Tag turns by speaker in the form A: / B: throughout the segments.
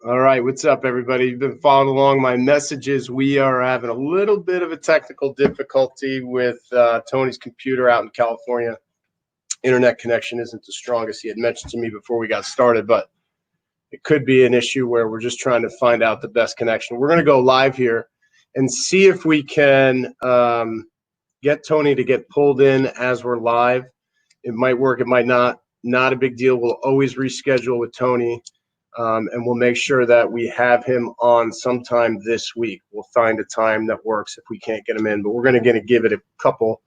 A: All right, what's up, everybody? You've been following along my messages. We are having a little bit of a technical difficulty with Tony's computer out in California. Internet connection isn't the strongest. He had mentioned to me before we got started, but it could be an issue where we're just trying to find out the best connection. We're going to go live here and see if we can get Tony to get pulled in as we're live. It might work, it might not. Not a big deal. We'll always reschedule with Tony. And we'll make sure that we have him on sometime this week. We'll find a time that works if we can't get him in, but we're going to give it a couple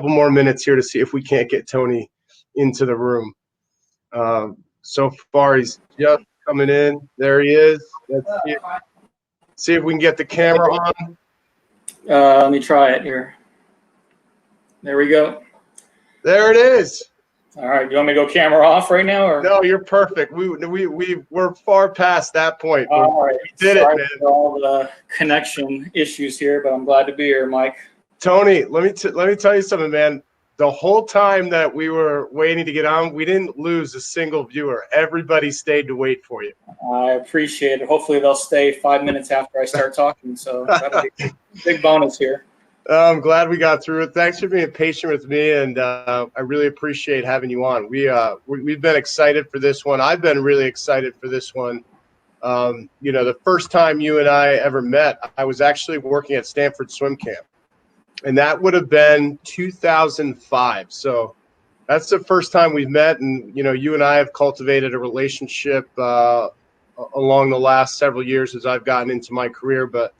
A: more minutes here to see if we can't get Tony into the room. So far, he's just coming in. There he is. Let's see if we can get the camera on.
B: Let me try it here. There we go.
A: There it is.
B: All right, you want me to go camera off right now, or
A: no? You're perfect. We're far past that point.
B: All right,
A: we did
B: sorry
A: it, man.
B: for all the connection issues here, but I'm glad to be here, Mike.
A: Tony, let me tell you something, man. The whole time that we were waiting to get on, we didn't lose a single viewer. Everybody stayed to wait for you.
B: I appreciate it. Hopefully, they'll stay 5 minutes after I start talking. So that'll be a big bonus here.
A: I'm glad we got through it. Thanks for being patient with me, and I really appreciate having you on. We've been excited for this one. I've been really excited for this one. The first time you and I ever met, I was actually working at Stanford Swim Camp, and that would have been 2005. So that's the first time we've met, and you and I have cultivated a relationship along the last several years as I've gotten into my career. But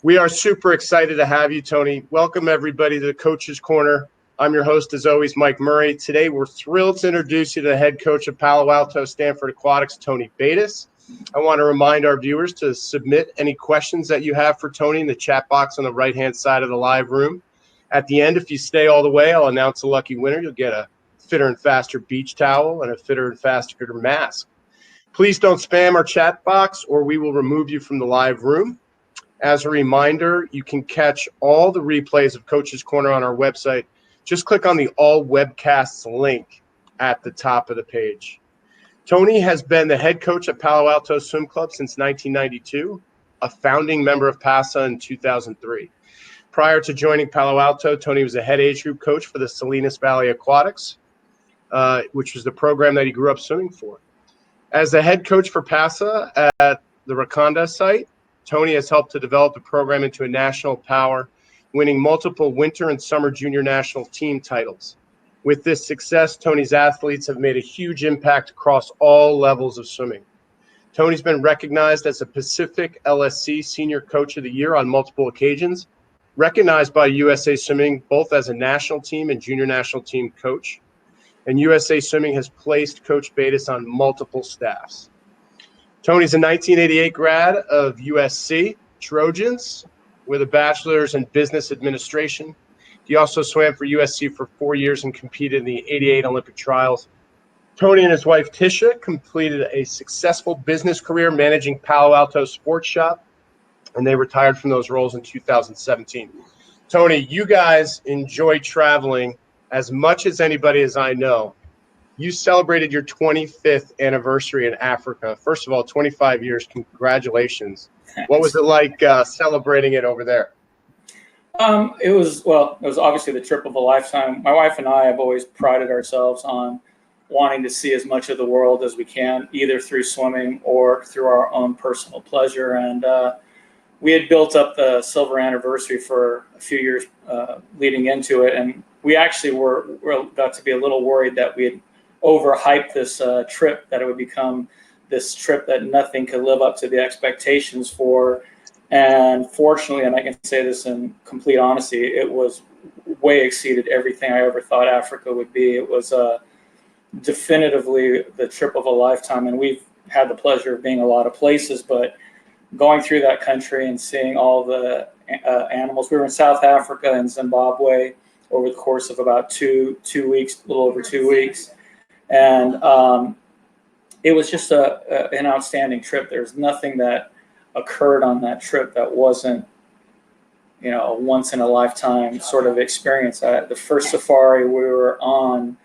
A: we are super excited to have you, Tony. Welcome, everybody, to the Coach's Corner. I'm your host, as always, Mike Murray. Today, we're thrilled to introduce you to the head coach of Palo Alto Stanford Aquatics, Tony Batis. I want to remind our viewers to submit any questions that you have for Tony in the chat box on the right-hand side of the live room. At the end, if you stay all the way, I'll announce a lucky winner. You'll get a Fitter and Faster beach towel and a Fitter and Faster mask. Please don't spam our chat box, or we will remove you from the live room. As a reminder, you can catch all the replays of Coach's Corner on our website. Just click on the All Webcasts link at the top of the page. Tony has been the head coach at Palo Alto Swim Club since 1992, a founding member of PASA in 2003. Prior to joining Palo Alto, Tony was a head age group coach for the Salinas Valley Aquatics, which was the program that he grew up swimming for. As the head coach for PASA at the Raconda site, Tony has helped to develop the program into a national power, winning multiple winter and summer junior national team titles. With this success, Tony's athletes have made a huge impact across all levels of swimming. Tony's been recognized as a Pacific LSC Senior Coach of the Year on multiple occasions, recognized by USA Swimming both as a national team and junior national team coach. And USA Swimming has placed Coach Batis on multiple staffs. Tony's a 1988 grad of USC Trojans with a bachelor's in business administration. He also swam for USC for 4 years and competed in the '88 Olympic trials. Tony and his wife Tisha completed a successful business career managing Palo Alto Sports Shop, and they retired from those roles in 2017. Tony, you guys enjoy traveling as much as anybody as I know. You celebrated your 25th anniversary in Africa. First of all, 25 years. Congratulations. Thanks. What was it like celebrating it over there?
B: It was obviously the trip of a lifetime. My wife and I have always prided ourselves on wanting to see as much of the world as we can, either through swimming or through our own personal pleasure. And we had built up the silver anniversary for a few years leading into it. And we actually got to be a little worried that we had overhyped this trip, that it would become this trip that nothing could live up to the expectations for. And fortunately, and I can say this in complete honesty, it was way exceeded everything I ever thought Africa would be. It was definitively the trip of a lifetime. And we've had the pleasure of being a lot of places, but going through that country and seeing all the animals. We were in South Africa and Zimbabwe over the course of about two weeks, a little over 2 weeks. And it was just an outstanding trip. There's nothing that occurred on that trip that wasn't, a once in a lifetime sort of experience. The first safari we were on,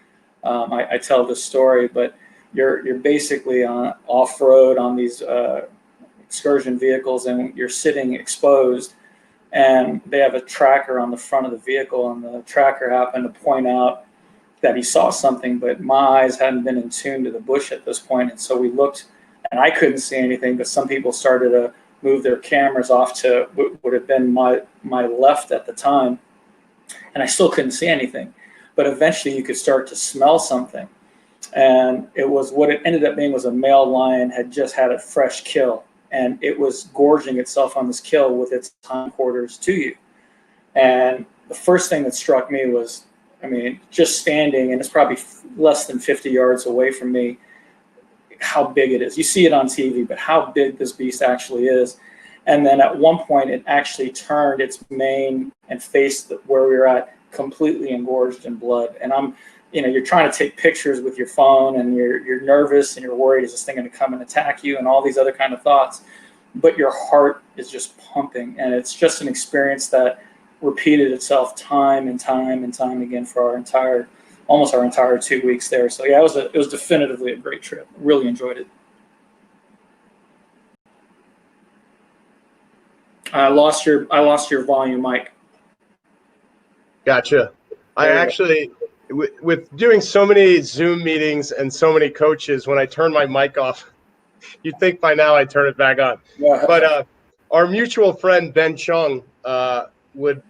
B: I tell this story, but you're basically on off-road on these excursion vehicles, and you're sitting exposed, and they have a tracker on the front of the vehicle, and the tracker happened to point out that he saw something, but my eyes hadn't been in tune to the bush at this point. And so we looked, and I couldn't see anything, but some people started to move their cameras off to what would have been my left at the time, and I still couldn't see anything. But eventually you could start to smell something. And it was, what it ended up being was a male lion had just had a fresh kill, and it was gorging itself on this kill with its hindquarters to you. And the first thing that struck me was, I mean, just standing, and it's probably less than 50 yards away from me, how big it is. You see it on TV, but how big this beast actually is. And then at one point, it actually turned its mane and faced where we were at, completely engorged in blood. And you're trying to take pictures with your phone, and you're nervous and you're worried, is this thing going to come and attack you, and all these other kind of thoughts. But your heart is just pumping, and it's just an experience that repeated itself time and time and time again for almost our entire 2 weeks there. So yeah, it was definitively a great trip. Really enjoyed it. I lost your volume, Mike.
A: Gotcha. I actually, with doing so many Zoom meetings and so many coaches, when I turn my mic off, you'd think by now I'd turn it back on. Yeah. But our mutual friend Ben Chung would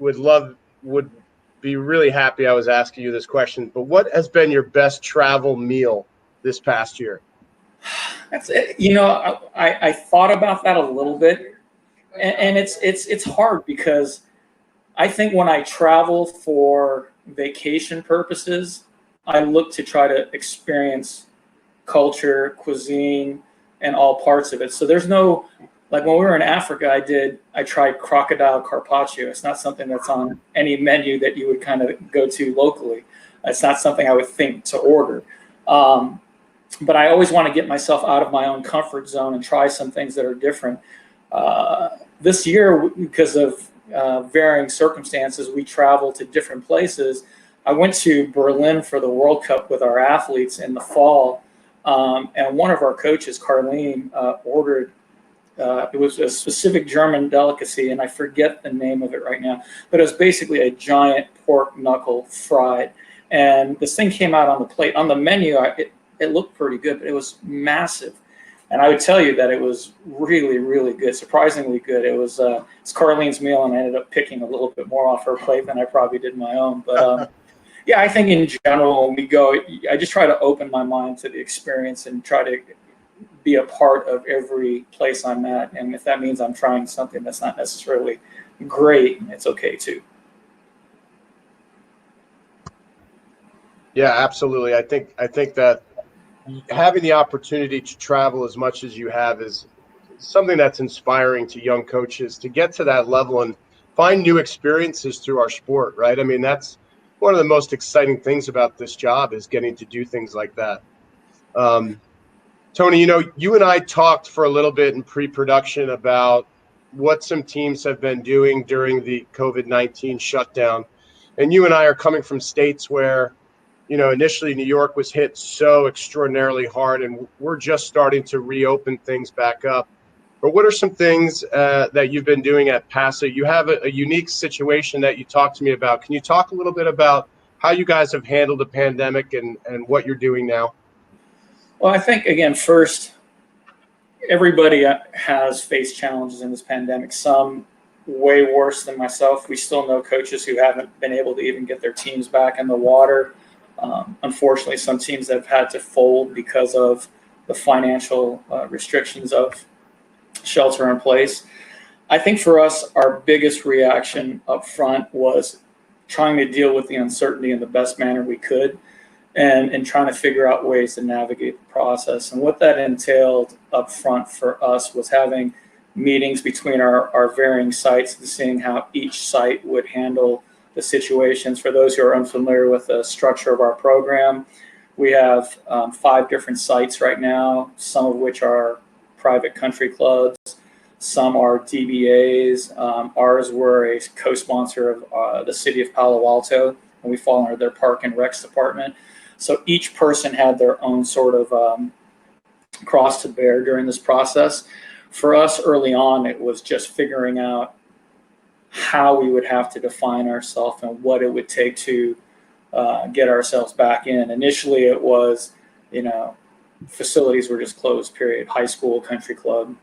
A: be really happy I was asking you this question. But what has been your best travel meal this past year?
B: That's it. I thought about that a little bit, and it's hard, because I think when I travel for vacation purposes, I look to try to experience culture, cuisine, and all parts of it. So there's no, like when we were in Africa, I tried crocodile carpaccio. It's not something that's on any menu that you would kind of go to locally. It's not something I would think to order. But I always want to get myself out of my own comfort zone and try some things that are different. This year, because of varying circumstances, we traveled to different places. I went to Berlin for the World Cup with our athletes in the fall, and one of our coaches, Carlene, ordered, it was a specific German delicacy, and I forget the name of it right now, but it was basically a giant pork knuckle fried. And this thing came out on the plate. On the menu, it looked pretty good, but it was massive. And I would tell you that it was really, really good, surprisingly good. It's Carlene's meal, and I ended up picking a little bit more off her plate than I probably did my own. But yeah, I think in general, when we go, I just try to open my mind to the experience and try to be a part of every place I'm at. And if that means I'm trying something that's not necessarily great, it's okay too.
A: Yeah, absolutely. I think that having the opportunity to travel as much as you have is something that's inspiring to young coaches to get to that level and find new experiences through our sport, right? I mean, that's one of the most exciting things about this job, is getting to do things like that. Tony, you and I talked for a little bit in pre-production about what some teams have been doing during the COVID-19 shutdown. And you and I are coming from states where, initially New York was hit so extraordinarily hard, and we're just starting to reopen things back up. But what are some things that you've been doing at PASA? You have a unique situation that you talked to me about. Can you talk a little bit about how you guys have handled the pandemic and what you're doing now?
B: Well, I think, again, first, everybody has faced challenges in this pandemic, some way worse than myself. We still know coaches who haven't been able to even get their teams back in the water. Unfortunately, some teams have had to fold because of the financial restrictions of shelter in place. I think for us, our biggest reaction up front was trying to deal with the uncertainty in the best manner we could, and trying to figure out ways to navigate the process. And what that entailed up front for us was having meetings between our varying sites and seeing how each site would handle the situations. For those who are unfamiliar with the structure of our program, we have 5 different sites right now, some of which are private country clubs, some are DBAs. Ours, we're a co-sponsor of the city of Palo Alto, and we fall under their Park and Recs department. So each person had their own sort of cross to bear during this process. For us early on, it was just figuring out how we would have to define ourselves and what it would take to get ourselves back in. Initially, it was, facilities were just closed, period. High school, country club,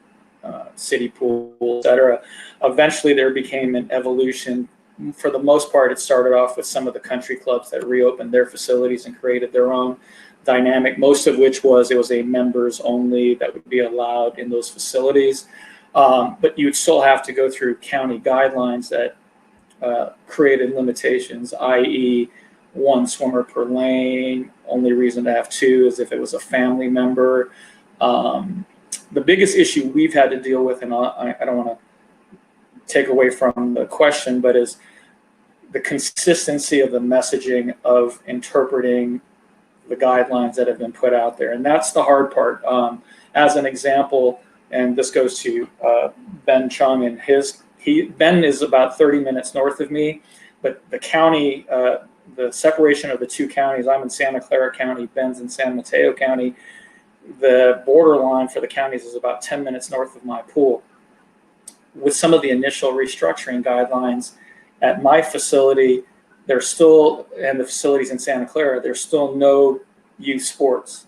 B: city pool, etc. Eventually, there became an evolution. For the most part, it started off with some of the country clubs that reopened their facilities and created their own dynamic, most of which was it was a members only that would be allowed in those facilities. But you would still have to go through county guidelines that created limitations, i.e., 1 swimmer per lane. Only reason to have 2 is if it was a family member. The biggest issue we've had to deal with, and I don't want to take away from the question, but is the consistency of the messaging of interpreting the guidelines that have been put out there. And that's the hard part. As an example, and this goes to Ben Chung and Ben is about 30 minutes north of me, but the county, the separation of the 2 counties, I'm in Santa Clara County, Ben's in San Mateo County. The borderline for the counties is about 10 minutes north of my pool. With some of the initial restructuring guidelines at my facility, there's still, and the facilities in Santa Clara, there's still no youth sports.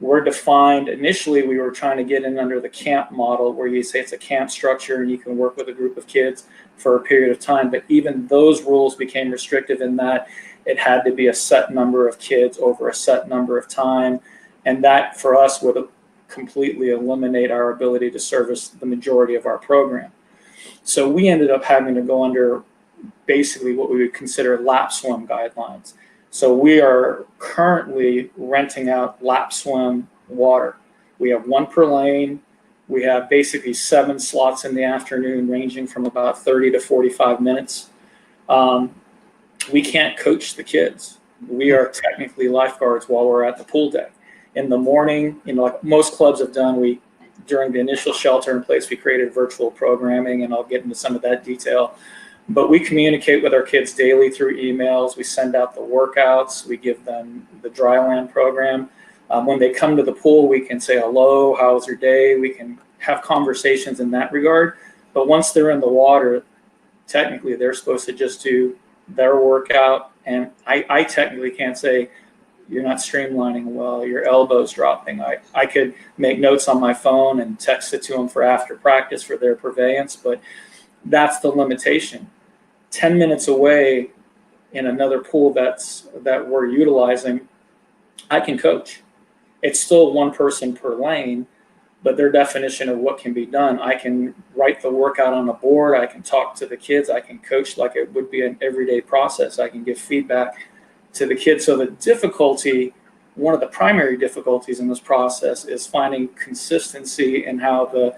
B: We're defined, initially we were trying to get in under the camp model where you say it's a camp structure and you can work with a group of kids for a period of time. But even those rules became restrictive in that it had to be a set number of kids over a set number of time. And that for us would completely eliminate our ability to service the majority of our program. So we ended up having to go under basically what we would consider lap swim guidelines. So we are currently renting out lap swim water. We have 1 per lane. We have basically 7 slots in the afternoon, ranging from about 30 to 45 minutes. We can't coach the kids. We are technically lifeguards while we're at the pool deck. In the morning, like most clubs have done, during the initial shelter in place, we created virtual programming, and I'll get into some of that detail. But we communicate with our kids daily through emails. We send out the workouts. We give them the Dryland program. When they come to the pool, we can say, hello, how was your day? We can have conversations in that regard. But once they're in the water, technically they're supposed to just do their workout. And I technically can't say, you're not streamlining well, your elbow's dropping. I could make notes on my phone and text it to them for after practice for their purveyance, but that's the limitation. 10 minutes away in another pool that we're utilizing, I can coach. It's still 1 person per lane, but their definition of what can be done, I can write the workout on a board, I can talk to the kids, I can coach like it would be an everyday process, I can give feedback to the kids. So the difficulty, one of the primary difficulties in this process is finding consistency in how the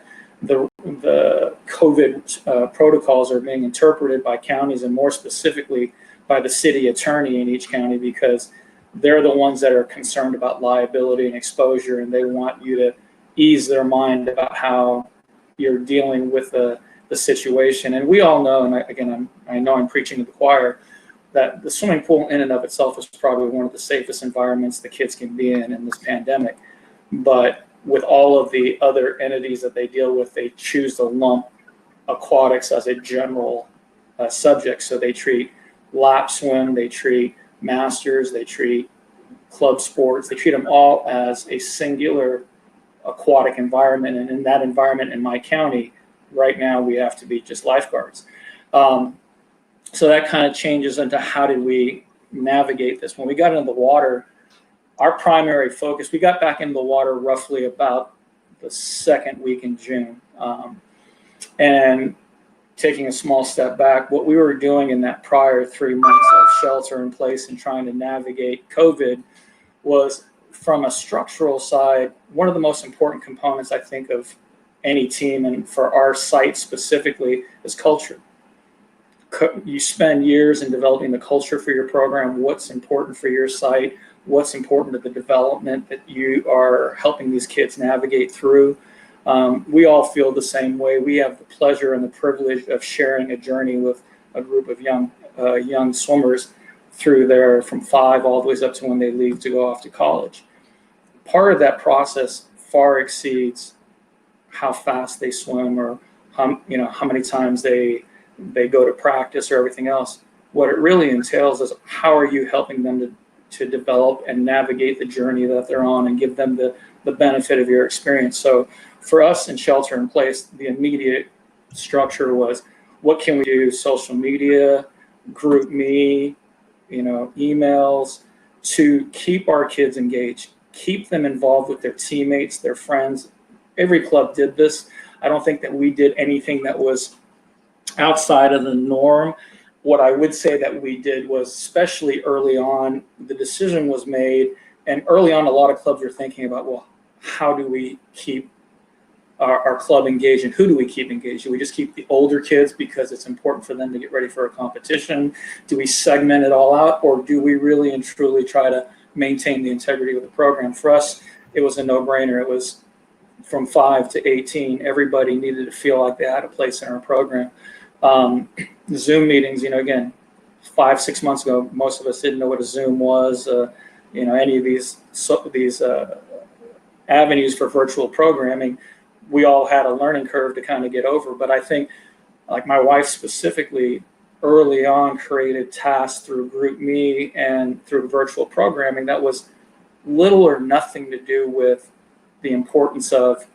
B: COVID protocols are being interpreted by counties, and more specifically by the city attorney in each county, because they're the ones that are concerned about liability and exposure, and they want you to ease their mind about how you're dealing with the situation. And we all know, and I know I'm preaching to the choir, that the swimming pool in and of itself is probably one of the safest environments the kids can be in this pandemic. But with all of the other entities that they deal with, they choose to lump aquatics as a general subject. So they treat lap swim, they treat masters, they treat club sports, they treat them all as a singular aquatic environment. And in that environment in my county, right now, we have to be just lifeguards. So that kind of changes into how did we navigate this. When we got into the water, our primary focus, we got back into the water roughly about the 2nd week in June. And taking a small step back, what we were doing in that prior 3 months of shelter in place and trying to navigate COVID was, from a structural side, one of the most important components, I think, of any team, and for our site specifically, is culture. You spend years in developing the culture for your program, what's important for your site, what's important to the development that you are helping these kids navigate through. We all feel the same way. We have the pleasure and the privilege of sharing a journey with a group of young swimmers through their from 5 all the way up to when they leave to go off to college. Part of that process far exceeds how fast they swim or how many times they go to practice or everything else. What it really entails is how are you helping them to develop and navigate the journey that they're on and give them the benefit of your experience. So for us in Shelter in Place, the immediate structure was, what can we do? Social media, group me, emails, to keep our kids engaged, keep them involved with their teammates, their friends. Every club did this. I don't think that we did anything that was outside of the norm. What I would say that we did was, especially early on, the decision was made, and early on a lot of clubs were thinking about, well, how do we keep our club engaged, and who do we keep engaged? Do we just keep the older kids because it's important for them to get ready for a competition? Do we segment it all out, or do we really and truly try to maintain the integrity of the program? For us, it was a no-brainer. It was from 5 to 18. Everybody needed to feel like they had a place in our program. Zoom meetings, again, 5-6 months ago, most of us didn't know what a Zoom was, any of these avenues for virtual programming. We all had a learning curve to kind of get over. But I think, like my wife specifically, early on created tasks through GroupMe and through virtual programming that was little or nothing to do with the importance of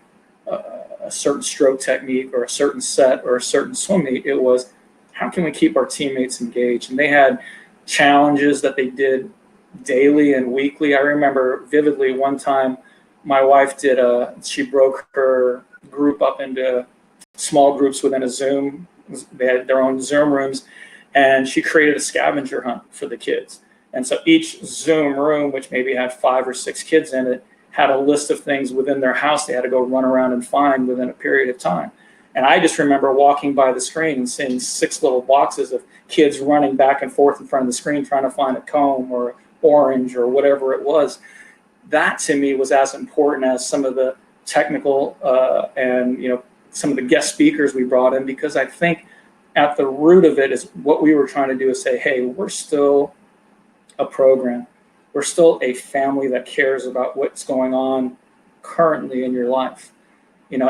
B: a certain stroke technique or a certain set or a certain swim meet. It was, how can we keep our teammates engaged? And they had challenges that they did daily and weekly. I remember vividly one time my wife she broke her group up into small groups within a Zoom. They had their own Zoom rooms, and she created a scavenger hunt for the kids. And so each Zoom room, which maybe had 5 or 6 kids in it, had a list of things within their house they had to go run around and find within a period of time. And I just remember walking by the screen and seeing 6 little boxes of kids running back and forth in front of the screen trying to find a comb or orange or whatever it was. That to me was as important as some of the technical and some of the guest speakers we brought in, because I think at the root of it is what we were trying to do is say, hey, we're still a program. We're still a family that cares about what's going on currently in your life.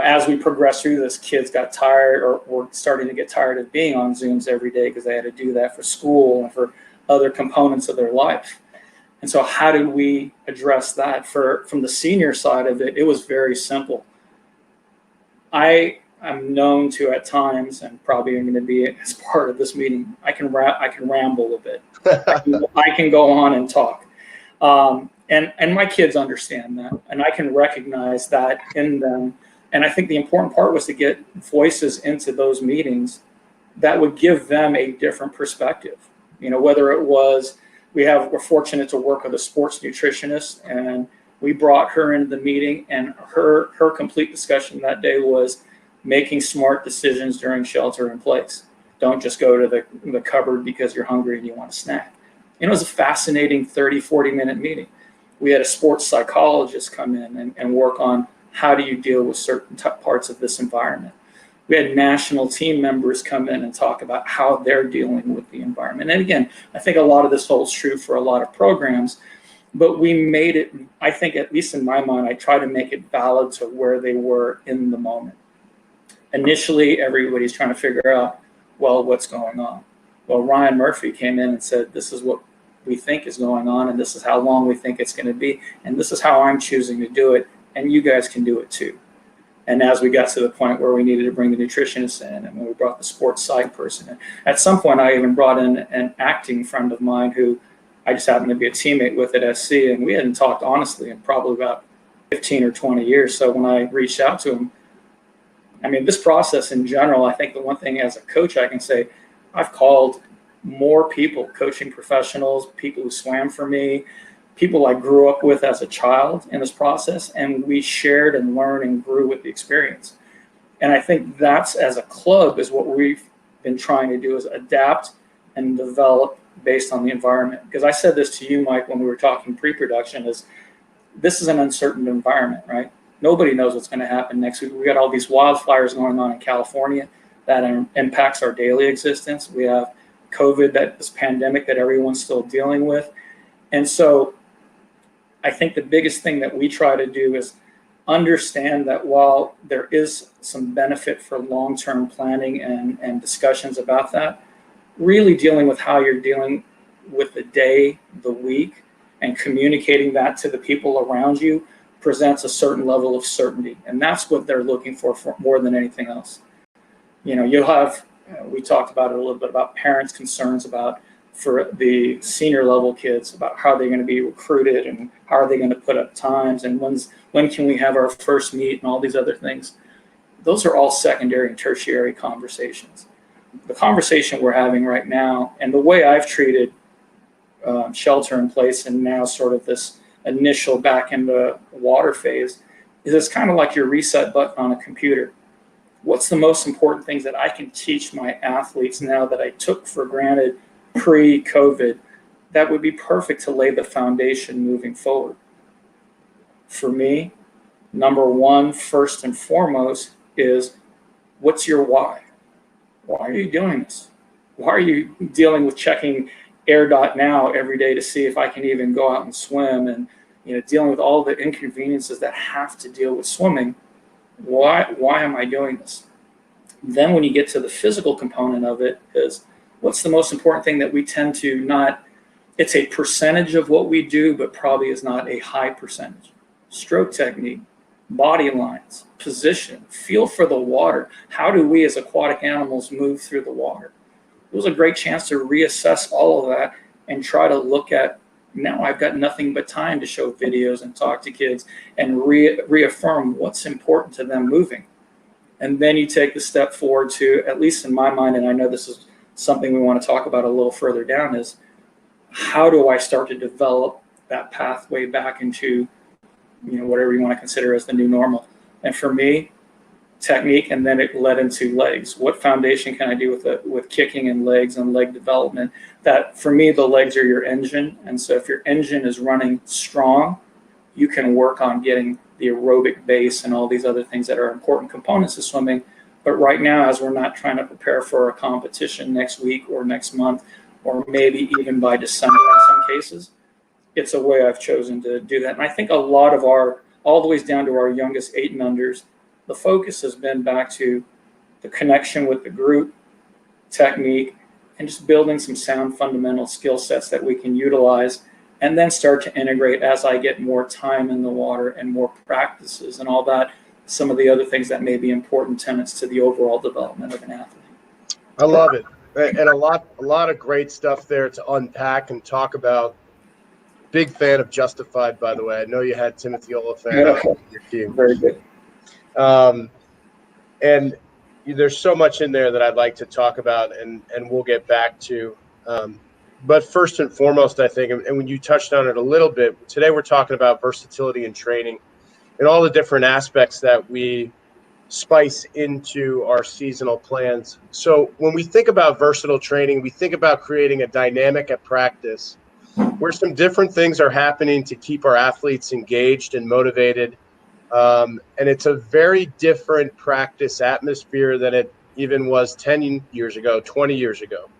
B: As we progressed through this, kids got tired or were starting to get tired of being on Zooms every day because they had to do that for school and for other components of their life. And so how did we address that? From the senior side of it, it was very simple. I am known to at times, and probably I'm going to be as part of this meeting, I can ramble a bit. I can go on and talk. And my kids understand that, and I can recognize that in them. And I think the important part was to get voices into those meetings that would give them a different perspective. Whether it was, we're fortunate to work with a sports nutritionist, and we brought her into the meeting, and her complete discussion that day was making smart decisions during Shelter in Place. Don't just go to the cupboard because you're hungry and you want a snack. It was a fascinating 30-40 minute meeting. We had a sports psychologist come in and work on how do you deal with certain parts of this environment. We had national team members come in and talk about how they're dealing with the environment. And again, I think a lot of this holds true for a lot of programs, but we made it, I think, at least in my mind, I try to make it valid to where they were in the moment. Initially, everybody's trying to figure out, well, what's going on? Well, Ryan Murphy came in and said, this is what we think is going on, and this is how long we think it's going to be, and this is how I'm choosing to do it, and you guys can do it too. And as we got to the point where we needed to bring the nutritionist in, and when we brought the sports psych person in, at some point I even brought in an acting friend of mine who I just happened to be a teammate with at SC, and we hadn't talked honestly in probably about 15 or 20 years. So when I reached out to him, this process in general, I think the one thing as a coach I can say, I've called more people, coaching professionals, people who swam for me, people I grew up with as a child in this process, and we shared and learned and grew with the experience. And I think that's, as a club, is what we've been trying to do, is adapt and develop based on the environment. Because I said this to you, Mike, when we were talking pre-production, is this is an uncertain environment, right? Nobody knows what's going to happen next week. We got all these wildfires going on in California that impacts our daily existence. We have COVID, this pandemic that everyone's still dealing with. And so I think the biggest thing that we try to do is understand that while there is some benefit for long-term planning and discussions about that, really dealing with how you're dealing with the day, the week, and communicating that to the people around you presents a certain level of certainty. And that's what they're looking for more than anything else. You know, you'll have, we talked about it a little bit about parents' concerns about, for the senior level kids, about how they're going to be recruited and how are they going to put up times and when can we have our first meet and all these other things. Those are all secondary and tertiary conversations. The conversation we're having right now, and the way I've treated shelter in place and now sort of this initial back into water phase, is it's kind of like your reset button on a computer. What's the most important things that I can teach my athletes now that I took for granted pre-COVID that would be perfect to lay the foundation moving forward? For me, number one, first and foremost, is what's your why? Why are you doing this? Why are you dealing with checking air.now every day to see if I can even go out and swim, and dealing with all the inconveniences that have to deal with swimming? Why am I doing this? Then when you get to the physical component of it, is what's the most important thing that we tend to not, it's a percentage of what we do, but probably is not a high percentage. Stroke technique, body lines, position, feel for the water. How do we as aquatic animals move through the water? It was a great chance to reassess all of that and try to look at, now I've got nothing but time to show videos and talk to kids and reaffirm what's important to them moving. And then you take the step forward to, at least in my mind, and I know this is something we want to talk about a little further down, is how do I start to develop that pathway back into, whatever you want to consider as the new normal? And for me, technique, and then it led into legs. What foundation can I do with kicking and legs and leg development? That for me, the legs are your engine. And so if your engine is running strong, you can work on getting the aerobic base and all these other things that are important components of swimming. But right now, as we're not trying to prepare for a competition next week or next month, or maybe even by December in some cases, it's a way I've chosen to do that. And I think a lot of all the ways down to our youngest 8 and unders, the focus has been back to the connection with the group, technique, and just building some sound fundamental skill sets that we can utilize and then start to integrate as I get more time in the water and more practices and all that, some of the other things that may be important tenets to the overall development of an athlete.
A: I love it. And a lot of great stuff there to unpack and talk about. Big fan of Justified, by the way. I know you had Timothy Oliphant on your team.
B: Very good.
A: And there's so much in there that I'd like to talk about, and we'll get back to. But first and foremost, I think, and when you touched on it a little bit, today we're talking about versatility and training and all the different aspects that we spice into our seasonal plans. So when we think about versatile training, we think about creating a dynamic at practice where some different things are happening to keep our athletes engaged and motivated. And it's a very different practice atmosphere than it even was 10 years ago, 20 years ago.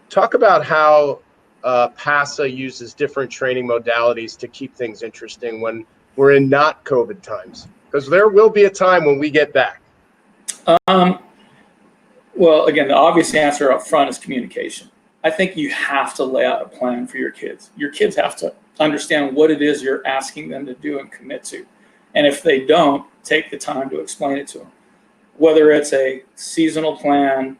A: Talk about how PASA uses different training modalities to keep things interesting when we're in not COVID times, because there will be a time when we get back.
B: Well, again, the obvious answer up front is communication. I think you have to lay out a plan for your kids. Your kids have to understand what it is you're asking them to do and commit to. And if they don't, take the time to explain it to them. Whether it's a seasonal plan,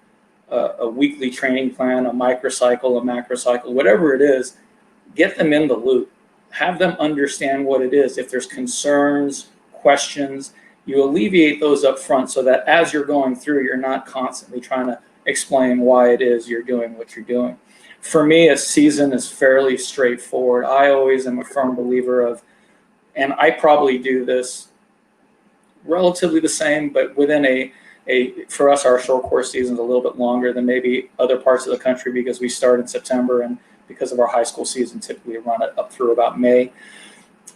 B: a weekly training plan, a microcycle, a macrocycle, whatever it is, get them in the loop. Have them understand what it is. If there's concerns, questions, you alleviate those up front so that as you're going through, you're not constantly trying to explain why it is you're doing what you're doing. For me, a season is fairly straightforward. I always am a firm believer of, and I probably do this relatively the same, but within for us, our short course season is a little bit longer than maybe other parts of the country because we start in September, and because of our high school season, typically run it up through about May.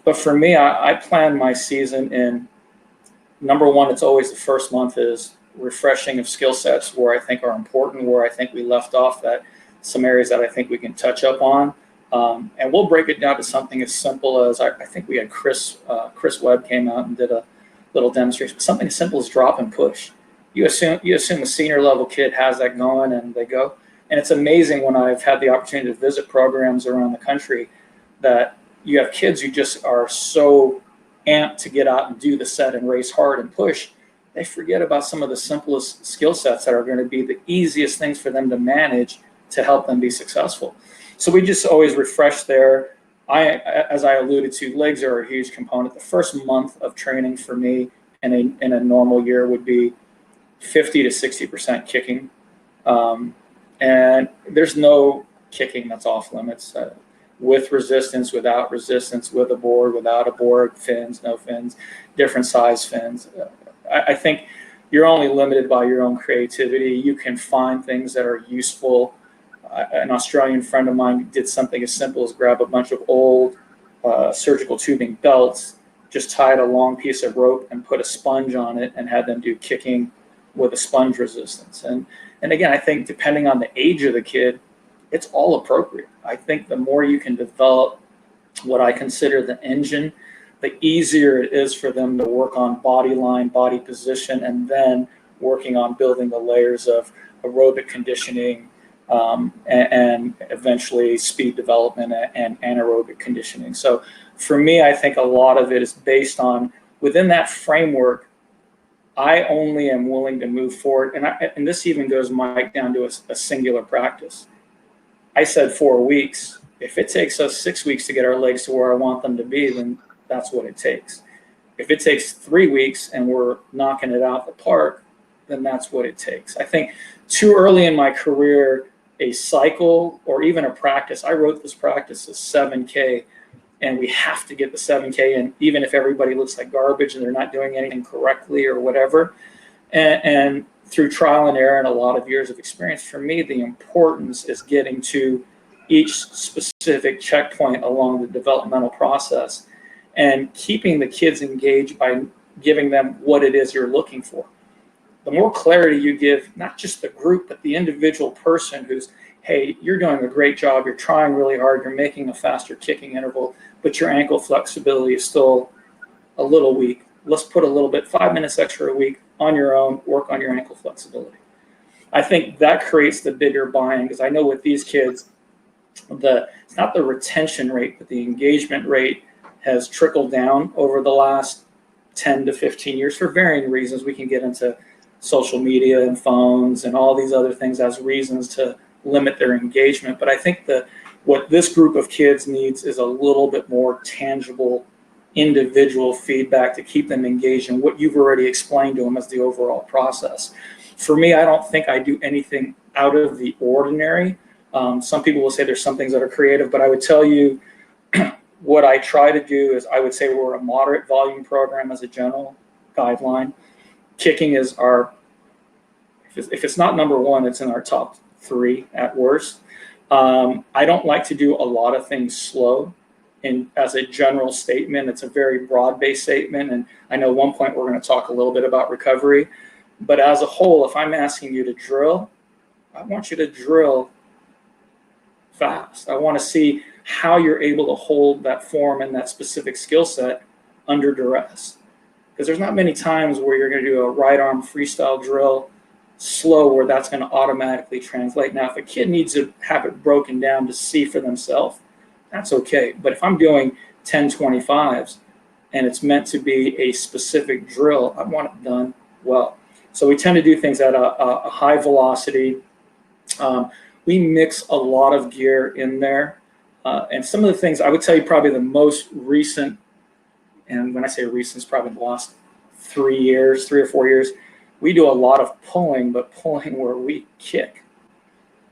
B: But for me, I plan my season in, number one, it's always the first month is refreshing of skill sets where I think are important, where I think we left off, that some areas that I think we can touch up on. And we'll break it down to something as simple as, I think we had Chris Webb came out and did a little demonstration. Something as simple as drop and push. You assume a senior level kid has that going and they go. And it's amazing when I've had the opportunity to visit programs around the country that you have kids who just are so amped to get out and do the set and race hard and push. They forget about some of the simplest skill sets that are going to be the easiest things for them to manage to help them be successful. So we just always refresh there. As I alluded to, legs are a huge component. The first month of training for me in a normal year would be 50 to 60% kicking. And there's no kicking that's off limits. With resistance, without resistance, with a board, without a board, fins, no fins, different size fins. I think you're only limited by your own creativity. You can find things that are useful. An Australian friend of mine did something as simple as grab a bunch of old surgical tubing belts, just tied a long piece of rope and put a sponge on it and had them do kicking with a sponge resistance. And again, I think depending on the age of the kid, it's all appropriate. I think the more you can develop what I consider the engine, the easier it is for them to work on body line, body position, and then working on building the layers of aerobic conditioning and eventually speed development and anaerobic conditioning. So for me, I think a lot of it is based on, within that framework, I only am willing to move forward. And this even goes, Mike, down to a singular practice. I said 4 weeks. If it takes us 6 weeks to get our legs to where I want them to be, then that's what it takes. If it takes 3 weeks and we're knocking it out the park, then that's what it takes. I think too early in my career, a cycle or even a practice, I wrote this practice as 7K, and we have to get the 7K in, even if everybody looks like garbage and they're not doing anything correctly or whatever. And through trial and error and a lot of years of experience, for me, the importance is getting to each specific checkpoint along the developmental process and keeping the kids engaged by giving them what it is you're looking for. The more clarity you give, not just the group, but the individual person who's, hey, you're doing a great job, you're trying really hard, you're making a faster kicking interval, but your ankle flexibility is still a little weak. Let's put a little bit, 5 minutes extra a week on your own, work on your ankle flexibility. I think that creates the bigger buy-in, because I know with these kids, it's not the retention rate, but the engagement rate has trickled down over the last 10 to 15 years for varying reasons. We can get into social media and phones and all these other things as reasons to limit their engagement. But I think that what this group of kids needs is a little bit more tangible individual feedback to keep them engaged in what you've already explained to them as the overall process. For me, I don't think I do anything out of the ordinary. Some people will say there's some things that are creative, but I would tell you what I try to do is, I would say we're a moderate volume program as a general guideline. Kicking is our, if it's not number one, it's in our top 3 at worst. I don't like to do a lot of things slow. And as a general statement, it's a very broad-based statement. And I know at one point we're going to talk a little bit about recovery. But as a whole, if I'm asking you to drill, I want you to drill fast. I want to see how you're able to hold that form and that specific skill set under duress. Because there's not many times where you're going to do a right arm freestyle drill slow where that's going to automatically translate. Now, if a kid needs to have it broken down to see for themselves, that's okay. But if I'm doing 10-25s and it's meant to be a specific drill, I want it done well. So we tend to do things at a high velocity. We mix a lot of gear in there. And some of the things, I would tell you probably the most recent, and when I say recent, it's probably the last 3 or 4 years, we do a lot of pulling, but pulling where we kick.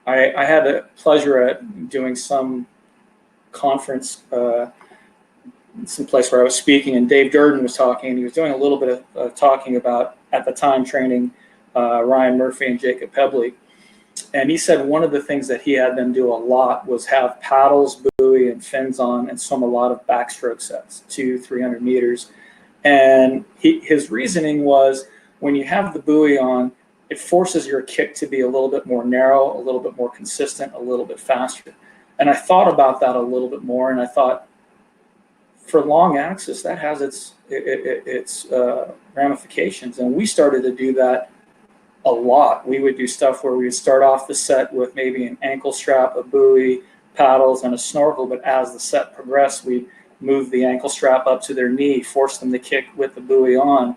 B: I had the pleasure at doing some conference, some place where I was speaking, and Dave Durden was talking, and he was doing a little bit of talking about, at the time, training Ryan Murphy and Jacob Pebley. And he said one of the things that he had them do a lot was have paddles, buoy, and fins on, and swim a lot of backstroke sets, 200-300 meters. And his reasoning was, when you have the buoy on, it forces your kick to be a little bit more narrow, a little bit more consistent, a little bit faster. And I thought about that a little bit more, and I thought, for long axis, that has its ramifications. And we started to do that a lot. We would do stuff where we would start off the set with maybe an ankle strap, a buoy, paddles, and a snorkel. But as the set progressed, we'd move the ankle strap up to their knee, force them to kick with the buoy on.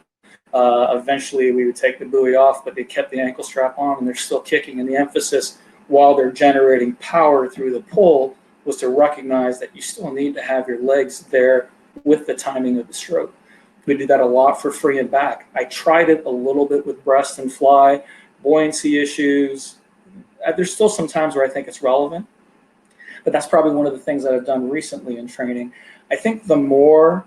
B: Eventually, we would take the buoy off, but they kept the ankle strap on, and they're still kicking. And the emphasis, while they're generating power through the pull, was to recognize that you still need to have your legs there with the timing of the stroke. We did that a lot for free and back. I tried it a little bit with breast and fly, buoyancy issues. There's still some times where I think it's relevant, but that's probably one of the things that I've done recently in training. I think the more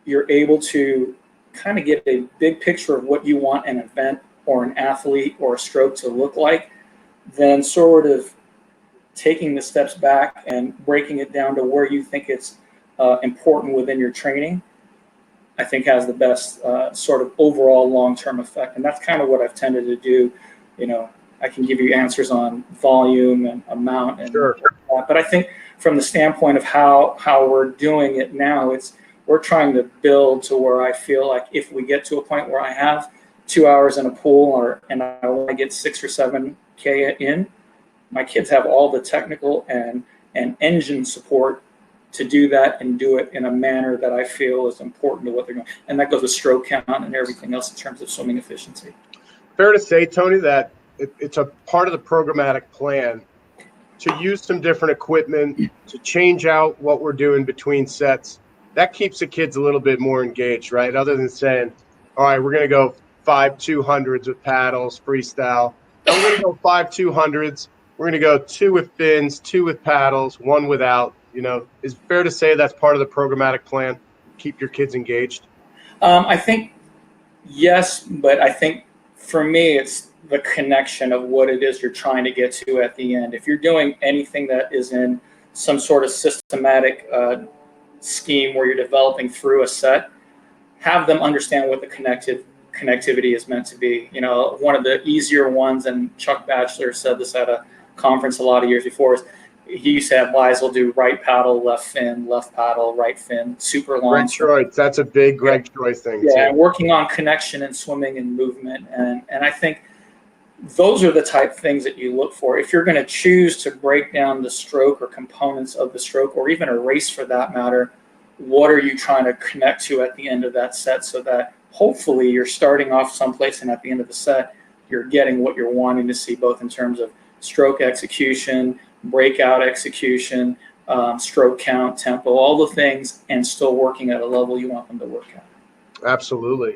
B: you're able to kind of get a big picture of what you want an event or an athlete or a stroke to look like, then sort of taking the steps back and breaking it down to where you think it's important within your training, I think has the best sort of overall long-term effect. And that's kind of what I've tended to do. You know, I can give you answers on volume and amount, and
A: Sure.
B: but I think from the standpoint of how we're doing it now, we're trying to build to where I feel like if we get to a point where I have 2 hours in a pool and I want to get 6 or 7K in, my kids have all the technical and engine support to do that and do it in a manner that I feel is important to what they're doing. And that goes with stroke count and everything else in terms of swimming efficiency.
A: Fair to say, Tony, that it's a part of the programmatic plan to use some different equipment, to change out what we're doing between sets. That keeps the kids a little bit more engaged, right? Other than saying, all right, we're going to go 5 200s with paddles, freestyle. Now we're going to go 5 200s. We're going to go 2 with fins, 2 with paddles, 1 without. You know, is it fair to say that's part of the programmatic plan? Keep your kids engaged?
B: I think yes, but I think for me, it's the connection of what it is you're trying to get to at the end. If you're doing anything that is in some sort of systematic scheme where you're developing through a set, have them understand what the connectivity is meant to be. You know, one of the easier ones, and Chuck Batchelor said this at a conference a lot of years before, is he used to have guys will do right paddle, left fin, left paddle, right fin, super long.
A: Greg Troy, that's a big Greg Troy thing.
B: Yeah, and working on connection and swimming and movement. And I think those are the type of things that you look for. If you're going to choose to break down the stroke or components of the stroke, or even a race for that matter, what are you trying to connect to at the end of that set, so that hopefully you're starting off someplace and at the end of the set, you're getting what you're wanting to see, both in terms of stroke execution, breakout execution, stroke count, tempo, all the things, and still working at a level you want them to work at. Absolutely.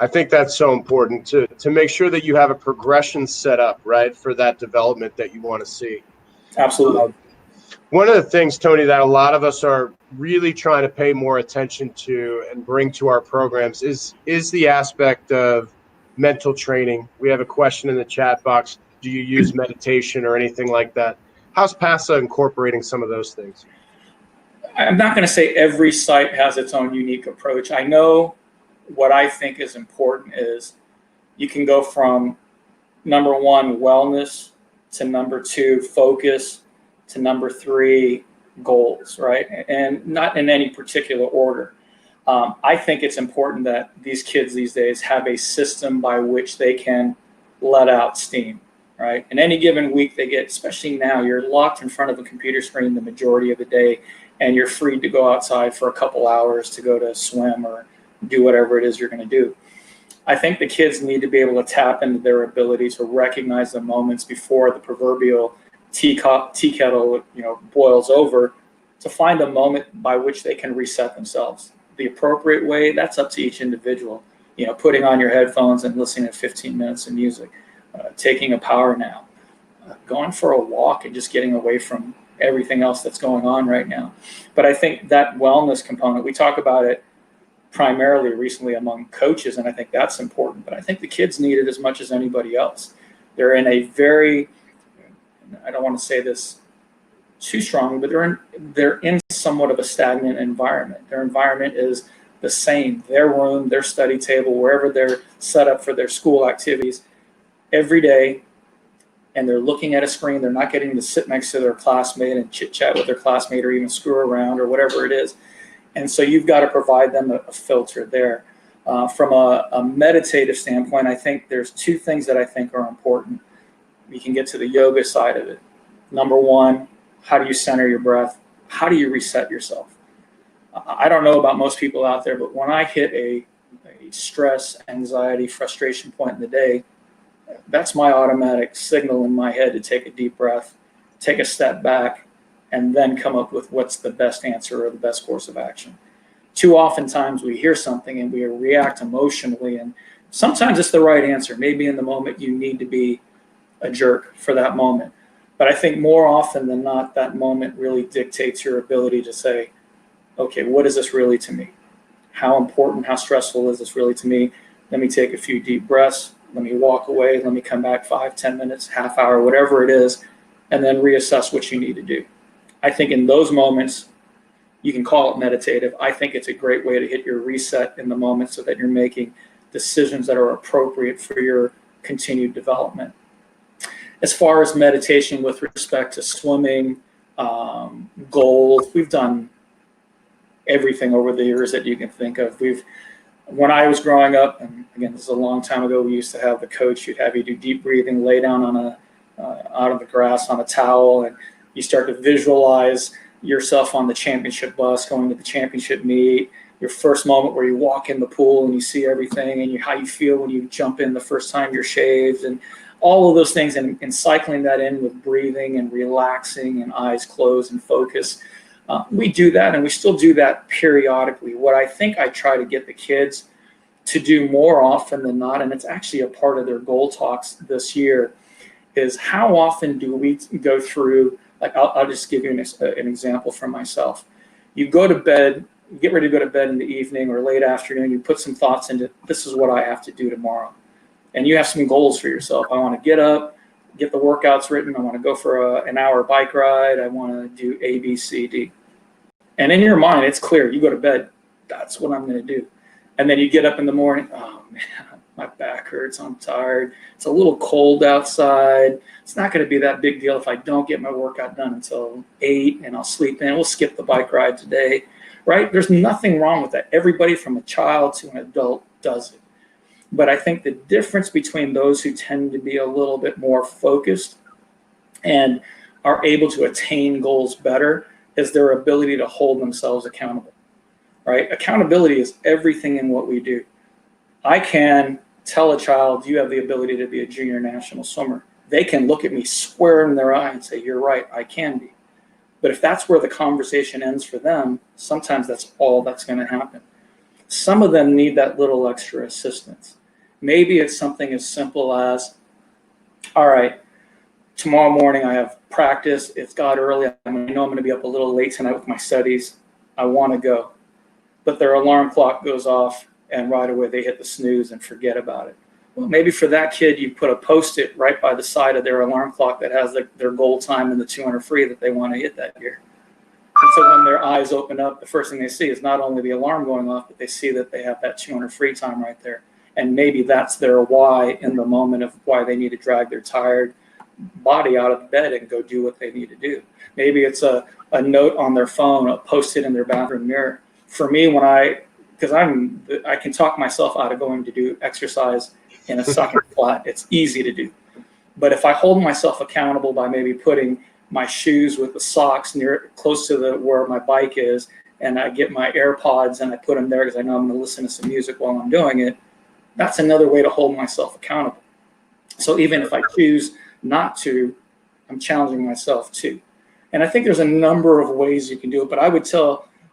A: I think that's so important to make sure that you have a progression set up, right, for that development that you want to see.
B: Absolutely.
A: One of the things, Tony, that a lot of us are really trying to pay more attention to and bring to our programs is the aspect of mental training. We have a question in the chat box. Do you use meditation or anything like that? How's PASA incorporating some of those things?
B: I'm not going to say every site has its own unique approach. I know what I think is important is you can go from number 1, wellness, to number 2, focus, to number 3, goals, right? And not in any particular order. I think it's important that these kids these days have a system by which they can let out steam, right? In any given week they get, especially now, you're locked in front of a computer screen the majority of the day, and you're free to go outside for a couple hours to go to swim or do whatever it is you're going to do. I think the kids need to be able to tap into their ability to recognize the moments before the proverbial tea kettle, boils over, to find a moment by which they can reset themselves. The appropriate way, that's up to each individual. Putting on your headphones and listening to 15 minutes of music, taking a power nap, going for a walk and just getting away from everything else that's going on right now. But I think that wellness component, we talk about it primarily recently among coaches, and I think that's important, but I think the kids need it as much as anybody else. They're in a very, I don't want to say this too strongly, but they're in somewhat of a stagnant environment. Their environment is the same, their room, their study table, wherever they're set up for their school activities every day, and they're looking at a screen. They're not getting to sit next to their classmate and chit chat with their classmate or even screw around or whatever it is. And so you've got to provide them a filter there. From a meditative standpoint, I think there's two things that I think are important. We can get to the yoga side of it. Number one, how do you center your breath? How do you reset yourself? I don't know about most people out there, but when I hit a stress, anxiety, frustration point in the day, that's my automatic signal in my head to take a deep breath, take a step back, and then come up with what's the best answer or the best course of action. Too often times we hear something and we react emotionally, and sometimes it's the right answer. Maybe in the moment you need to be a jerk for that moment. But I think more often than not, that moment really dictates your ability to say, okay, what is this really to me? How important, how stressful is this really to me? Let me take a few deep breaths. Let me walk away. Let me come back 5, 10 minutes, half hour, whatever it is, and then reassess what you need to do. I think in those moments, you can call it meditative. I think it's a great way to hit your reset in the moment so that you're making decisions that are appropriate for your continued development. As far as meditation with respect to swimming, goals, we've done everything over the years that you can think of. When I was growing up, and again, this is a long time ago, we used to have the coach who'd have you do deep breathing, lay down on out of the grass on a towel, and you start to visualize yourself on the championship bus going to the championship meet, your first moment where you walk in the pool and you see everything, and how you feel when you jump in the first time you're shaved, and all of those things, and cycling that in with breathing and relaxing and eyes closed and focus. We do that, and we still do that periodically. What I think I try to get the kids to do more often than not, and it's actually a part of their goal talks this year, is how often do we go through, like I'll just give you an example from myself. You go to bed, you get ready to go to bed in the evening or late afternoon, you put some thoughts into, this is what I have to do tomorrow. And you have some goals for yourself. I want to get up, get the workouts written. I want to go for an hour bike ride. I want to do A, B, C, D. And in your mind, it's clear. You go to bed, that's what I'm going to do. And then you get up in the morning, oh man, my back hurts, I'm tired. It's a little cold outside. It's not going to be that big deal if I don't get my workout done until 8 and I'll sleep in. We'll skip the bike ride today, right? There's nothing wrong with that. Everybody from a child to an adult does it. But I think the difference between those who tend to be a little bit more focused and are able to attain goals better is their ability to hold themselves accountable, right? Accountability is everything in what we do. I can tell a child, you have the ability to be a junior national swimmer. They can look at me square in their eye and say, you're right, I can be. But if that's where the conversation ends for them, sometimes that's all that's going to happen. Some of them need that little extra assistance. Maybe it's something as simple as, all right, tomorrow morning I have practice. It's got early. I know I'm going to be up a little late tonight with my studies. I want to go. But their alarm clock goes off and right away they hit the snooze and forget about it. Well, maybe for that kid, you put a Post-it right by the side of their alarm clock that has their goal time and the 200 free that they want to hit that year. And so when their eyes open up, the first thing they see is not only the alarm going off, but they see that they have that 200 free time right there. And maybe that's their why in the moment of why they need to drag their tired body out of bed and go do what they need to do. Maybe it's a note on their phone, a Post-it in their bathroom mirror. For me, because I can talk myself out of going to do exercise in a second flat. It's easy to do. But if I hold myself accountable by maybe putting my shoes with the socks close to where my bike is, and I get my AirPods and I put them there because I know I'm going to listen to some music while I'm doing it, that's another way to hold myself accountable. So even if I choose not to, I'm challenging myself too. And I think there's a number of ways you can do it, but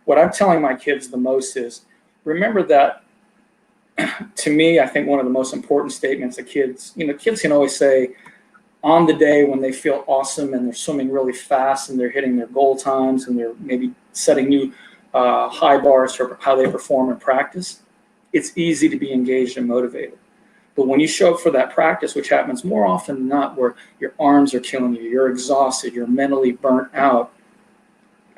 B: what I'm telling my kids the most is, remember that, to me, I think one of the most important statements that kids can always say on the day when they feel awesome and they're swimming really fast and they're hitting their goal times and they're maybe setting new high bars for how they perform in practice, it's easy to be engaged and motivated. But when you show up for that practice, which happens more often than not, where your arms are killing you, you're exhausted, you're mentally burnt out,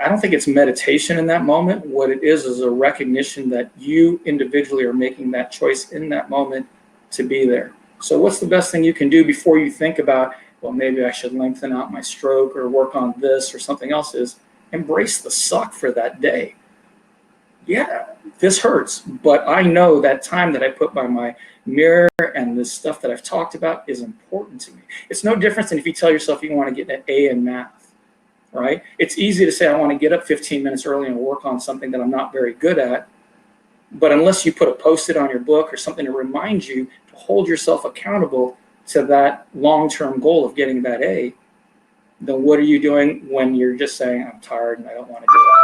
B: I don't think it's meditation in that moment. What it is a recognition that you individually are making that choice in that moment to be there. So what's the best thing you can do before you think about, well, maybe I should lengthen out my stroke or work on this or something else, is embrace the suck for that day. Yeah, this hurts, but I know that time that I put by my mirror and the stuff that I've talked about is important to me. It's no different than if you tell yourself you want to get an A in math, right? It's easy to say I want to get up 15 minutes early and work on something that I'm not very good at, but unless you put a Post-it on your book or something to remind you to hold yourself accountable to that long-term goal of getting that A, then what are you doing when you're just saying, I'm tired and I don't want to do it?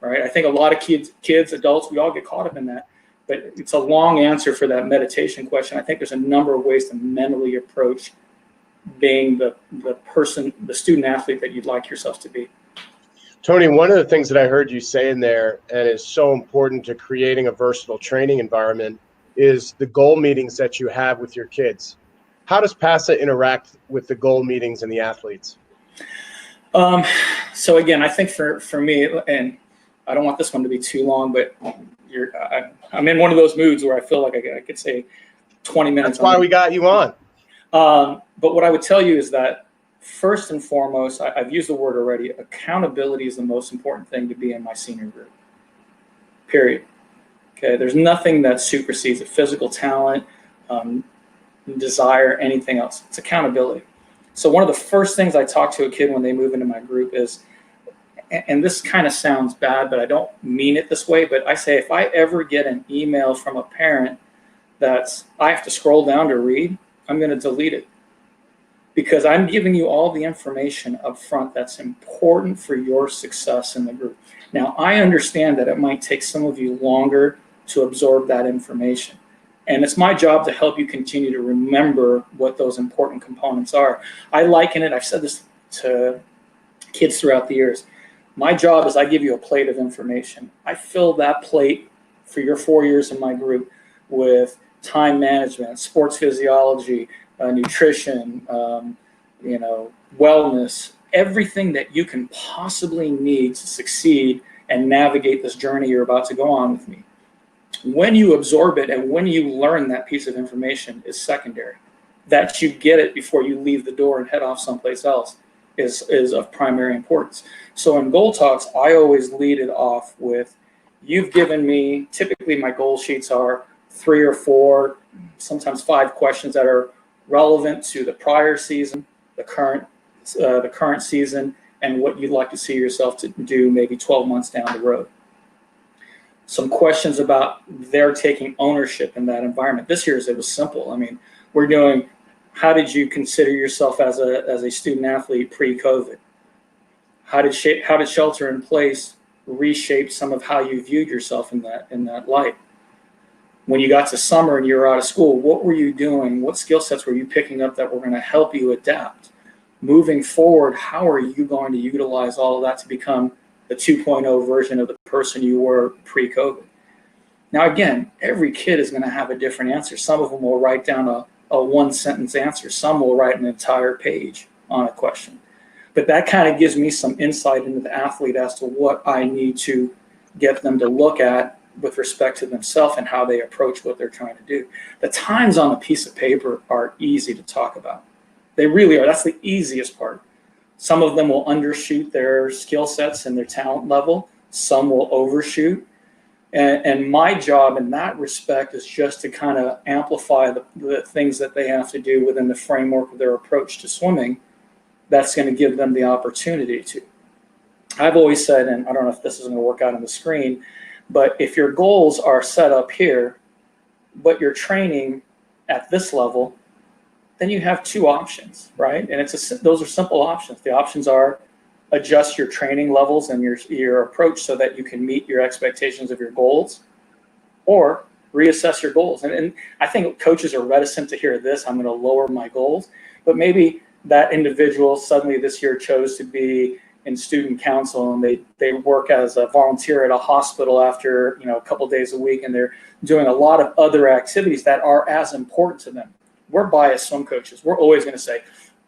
B: Right? I think a lot of kids, adults, we all get caught up in that. But it's a long answer for that meditation question. I think there's a number of ways to mentally approach being the person, the student athlete that you'd like yourself to be.
A: Tony, one of the things that I heard you say in there, and is so important to creating a versatile training environment, is the goal meetings that you have with your kids. How does PASA interact with the goal meetings and the athletes?
B: So again, I think for me, and I don't want this one to be too long, but I'm in one of those moods where I feel like I could say 20 minutes.
A: That's why we got you on.
B: But what I would tell you is that first and foremost, I've used the word already, accountability is the most important thing to be in my senior group, period. Okay, there's nothing that supersedes a physical talent, desire, anything else. It's accountability. So one of the first things I talk to a kid when they move into my group is, and this kind of sounds bad, but I don't mean it this way, but I say if I ever get an email from a parent that's I have to scroll down to read, I'm going to delete it, because I'm giving you all the information up front that's important for your success in the group. Now, I understand that it might take some of you longer to absorb that information, and it's my job to help you continue to remember what those important components are. I liken it, I've said this to kids throughout the years. My job is I give you a plate of information. I fill that plate for your 4 years in my group with time management, sports physiology, nutrition, wellness, everything that you can possibly need to succeed and navigate this journey you're about to go on with me. When you absorb it and when you learn that piece of information is secondary. That you get it before you leave the door and head off someplace else is of primary importance. So in goal talks, I always lead it off with, you've given me, typically my goal sheets are 3 or 4, sometimes 5 questions that are relevant to the prior season, the current season, and what you'd like to see yourself to do maybe 12 months down the road. Some questions about their taking ownership in that environment. This year's, it was simple. I mean, we're doing, how did you consider yourself as a student athlete pre-COVID? How did shelter in place reshape some of how you viewed yourself in that light? When you got to summer and you were out of school, what were you doing? What skill sets were you picking up that were going to help you adapt? Moving forward, how are you going to utilize all of that to become the 2.0 version of the person you were pre-COVID? Now, again, every kid is going to have a different answer. Some of them will write down a one-sentence answer. Some will write an entire page on a question. But that kind of gives me some insight into the athlete as to what I need to get them to look at with respect to themselves and how they approach what they're trying to do. The times on a piece of paper are easy to talk about. They really are. That's the easiest part. Some of them will undershoot their skill sets and their talent level. Some will overshoot. And my job in that respect is just to kind of amplify the things that they have to do within the framework of their approach to swimming. That's going to give them the opportunity to. I've always said, and I don't know if this is going to work out on the screen, but if your goals are set up here, but you're training at this level, then you have 2 options, right? And those are simple options. The options are adjust your training levels and your approach so that you can meet your expectations of your goals, or reassess your goals. And I think coaches are reticent to hear this, I'm going to lower my goals, but maybe that individual suddenly this year chose to be in student council and they work as a volunteer at a hospital after a couple days a week, and they're doing a lot of other activities that are as important to them. We're biased swim coaches. We're always going to say,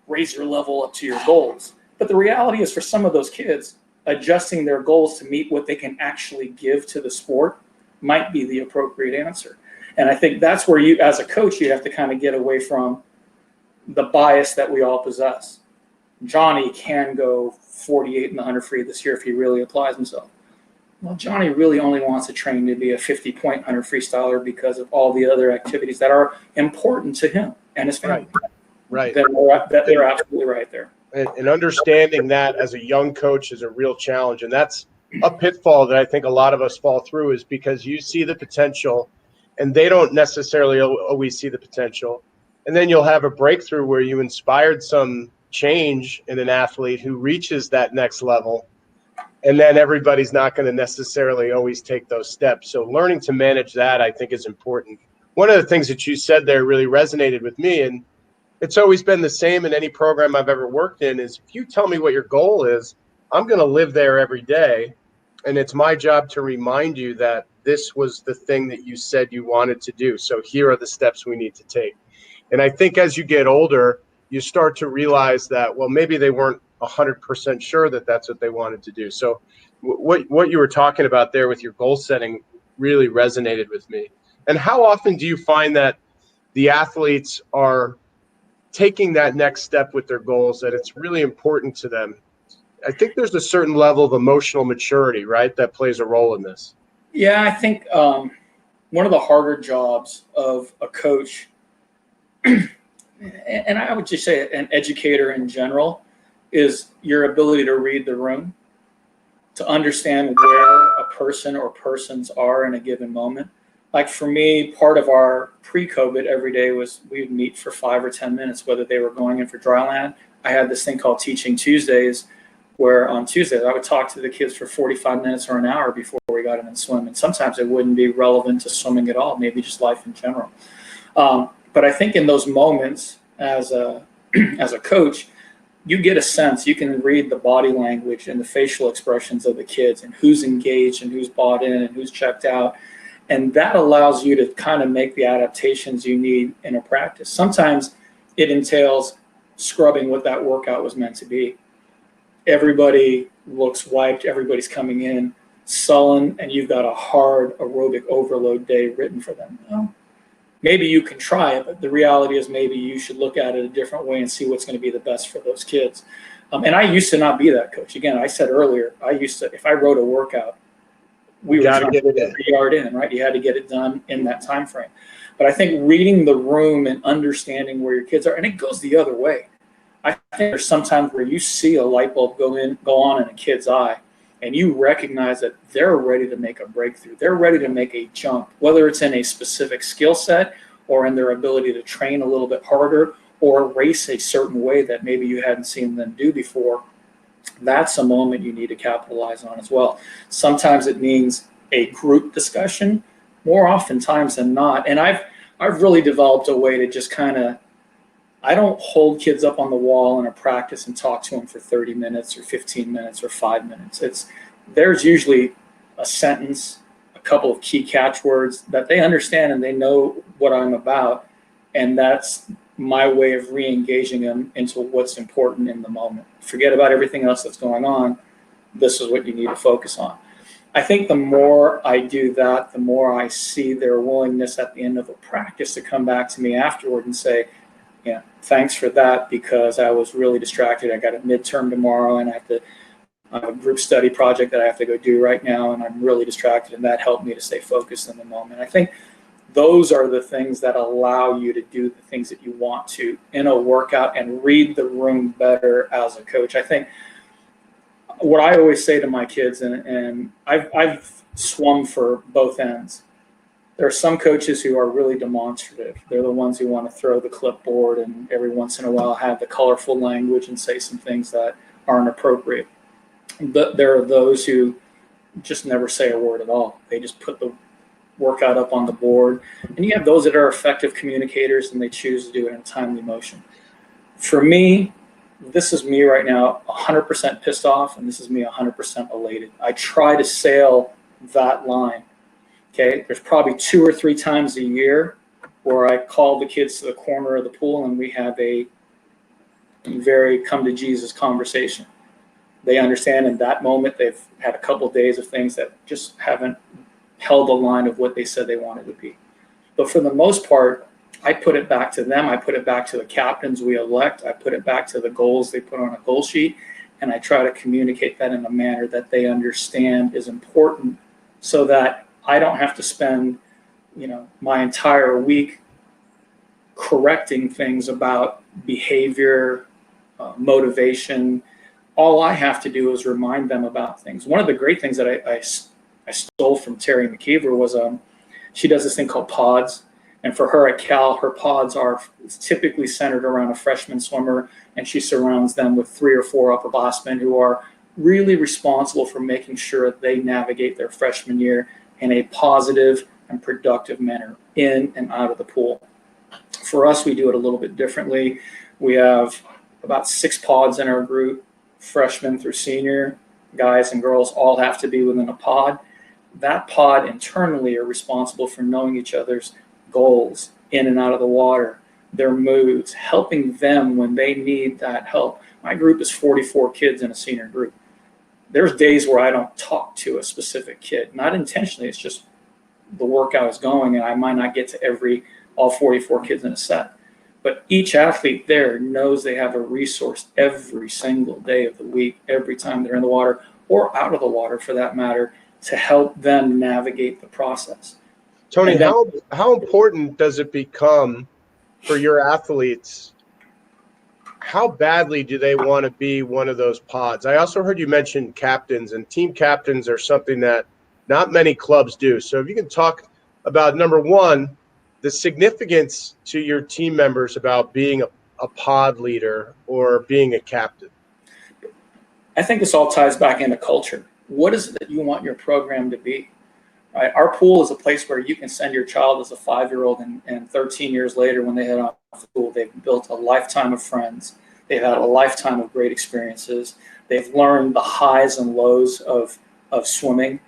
B: raise your level up to your goals. But the reality is, for some of those kids, adjusting their goals to meet what they can actually give to the sport might be the appropriate answer. And I think that's where you, as a coach, you have to kind of get away from the bias that we all possess. Johnny can go 48 in the 100 free this year if he really applies himself. Well, Johnny really only wants to train to be a 50-point 100 freestyler because of all the other activities that are important to him and his family.
A: Right.
B: They're absolutely right there.
A: And understanding that as a young coach is a real challenge. And that's a pitfall that I think a lot of us fall through, is because you see the potential and they don't necessarily always see the potential. And then you'll have a breakthrough where you inspired some change in an athlete who reaches that next level. And then everybody's not going to necessarily always take those steps. So learning to manage that, I think, is important. One of the things that you said there really resonated with me, and it's always been the same in any program I've ever worked in, is if you tell me what your goal is, I'm going to live there every day. And it's my job to remind you that this was the thing that you said you wanted to do. So here are the steps we need to take. And I think as you get older, you start to realize that, well, maybe they weren't 100% sure that that's what they wanted to do. So what you were talking about there with your goal setting really resonated with me. And how often do you find that the athletes are taking that next step with their goals, that it's really important to them? I think there's a certain level of emotional maturity, right, that plays a role in this.
B: Yeah, I think one of the harder jobs of a coach, and I would just say an educator in general, is your ability to read the room, to understand where a person or persons are in a given moment. Like for me, part of our pre-COVID every day was we would meet for 5 or 10 minutes, whether they were going in for Dryland. I had this thing called Teaching Tuesdays, where on Tuesdays I would talk to the kids for 45 minutes or an hour before we got in and swim. And sometimes it wouldn't be relevant to swimming at all, maybe just life in general. But I think in those moments as a coach, you get a sense, you can read the body language and the facial expressions of the kids and who's engaged and who's bought in and who's checked out. And that allows you to kind of make the adaptations you need in a practice. Sometimes it entails scrubbing what that workout was meant to be. Everybody looks wiped, everybody's coming in sullen, and you've got a hard aerobic overload day written for them. Well, maybe you can try it, but the reality is maybe you should look at it a different way and see what's going to be the best for those kids. And I used to not be that coach. Again, I said earlier, I used to, if I wrote a workout, we were trying to get every yard in, right? You had to get it done in that time frame. But I think reading the room and understanding where your kids are, and it goes the other way. I think there's sometimes where you see a light bulb go on in a kid's eye, and you recognize that they're ready to make a breakthrough. They're ready to make a jump, whether it's in a specific skill set or in their ability to train a little bit harder or race a certain way that maybe you hadn't seen them do before. That's a moment you need to capitalize on as well. Sometimes it means a group discussion, more oftentimes than not. And I've really developed a way to just kind of, I don't hold kids up on the wall in a practice and talk to them for 30 minutes or 15 minutes or 5 minutes. There's usually a sentence, a couple of key catchwords that they understand and they know what I'm about. And that's my way of re-engaging them into what's important in the moment. Forget about everything else that's going on. This is what you need to focus on. I think the more I do that, the more I see their willingness at the end of a practice to come back to me afterward and say, yeah, thanks for that, because I was really distracted. I got a midterm tomorrow and I have a group study project that I have to go do right now, and I'm really distracted, and that helped me to stay focused in the moment. I think those are the things that allow you to do the things that you want to in a workout and read the room better as a coach. I think what I always say to my kids, and I've swum for both ends. There are some coaches who are really demonstrative. They're the ones who want to throw the clipboard and every once in a while have the colorful language and say some things that aren't appropriate. But there are those who just never say a word at all. They just put the workout up on the board. And you have those that are effective communicators and they choose to do it in a timely motion. For me, this is me right now 100% pissed off, and this is me 100% elated. I try to sail that line. Okay, there's probably 2 or 3 times a year where I call the kids to the corner of the pool and we have a very come to Jesus conversation. They understand in that moment they've had a couple of days of things that just haven't held the line of what they said they wanted to be. But for the most part, I put it back to them. I put it back to the captains we elect. I put it back to the goals they put on a goal sheet. And I try to communicate that in a manner that they understand is important, so that I don't have to spend, my entire week correcting things about behavior, motivation. All I have to do is remind them about things. One of the great things that I stole from Terry McKeever was she does this thing called pods. And for her at Cal, her pods are typically centered around a freshman swimmer, and she surrounds them with 3 or 4 upperclassmen who are really responsible for making sure they navigate their freshman year in a positive and productive manner in and out of the pool. For us, we do it a little bit differently. We have about 6 pods in our group, freshmen through senior, guys and girls all have to be within a pod. That pod internally are responsible for knowing each other's goals in and out of the water, their moods, helping them when they need that help. My group is 44 kids in a senior group. There's days where I don't talk to a specific kid, not intentionally, it's just the workout is going and I might not get to all 44 kids in a set. But each athlete there knows they have a resource every single day of the week, every time they're in the water or out of the water for that matter, to help them navigate the process.
A: Tony, how important does it become for your athletes? How badly do they want to be one of those pods? I also heard you mention captains, and team captains are something that not many clubs do. So if you can talk about, number one, the significance to your team members about being a pod leader or being a captain.
B: I think this all ties back into culture. What is it that you want your program to be? Right? Our pool is a place where you can send your child as a 5-year-old and 13 years later when they head off to school, they've built a lifetime of friends. They've had a lifetime of great experiences. They've learned the highs and lows of swimming,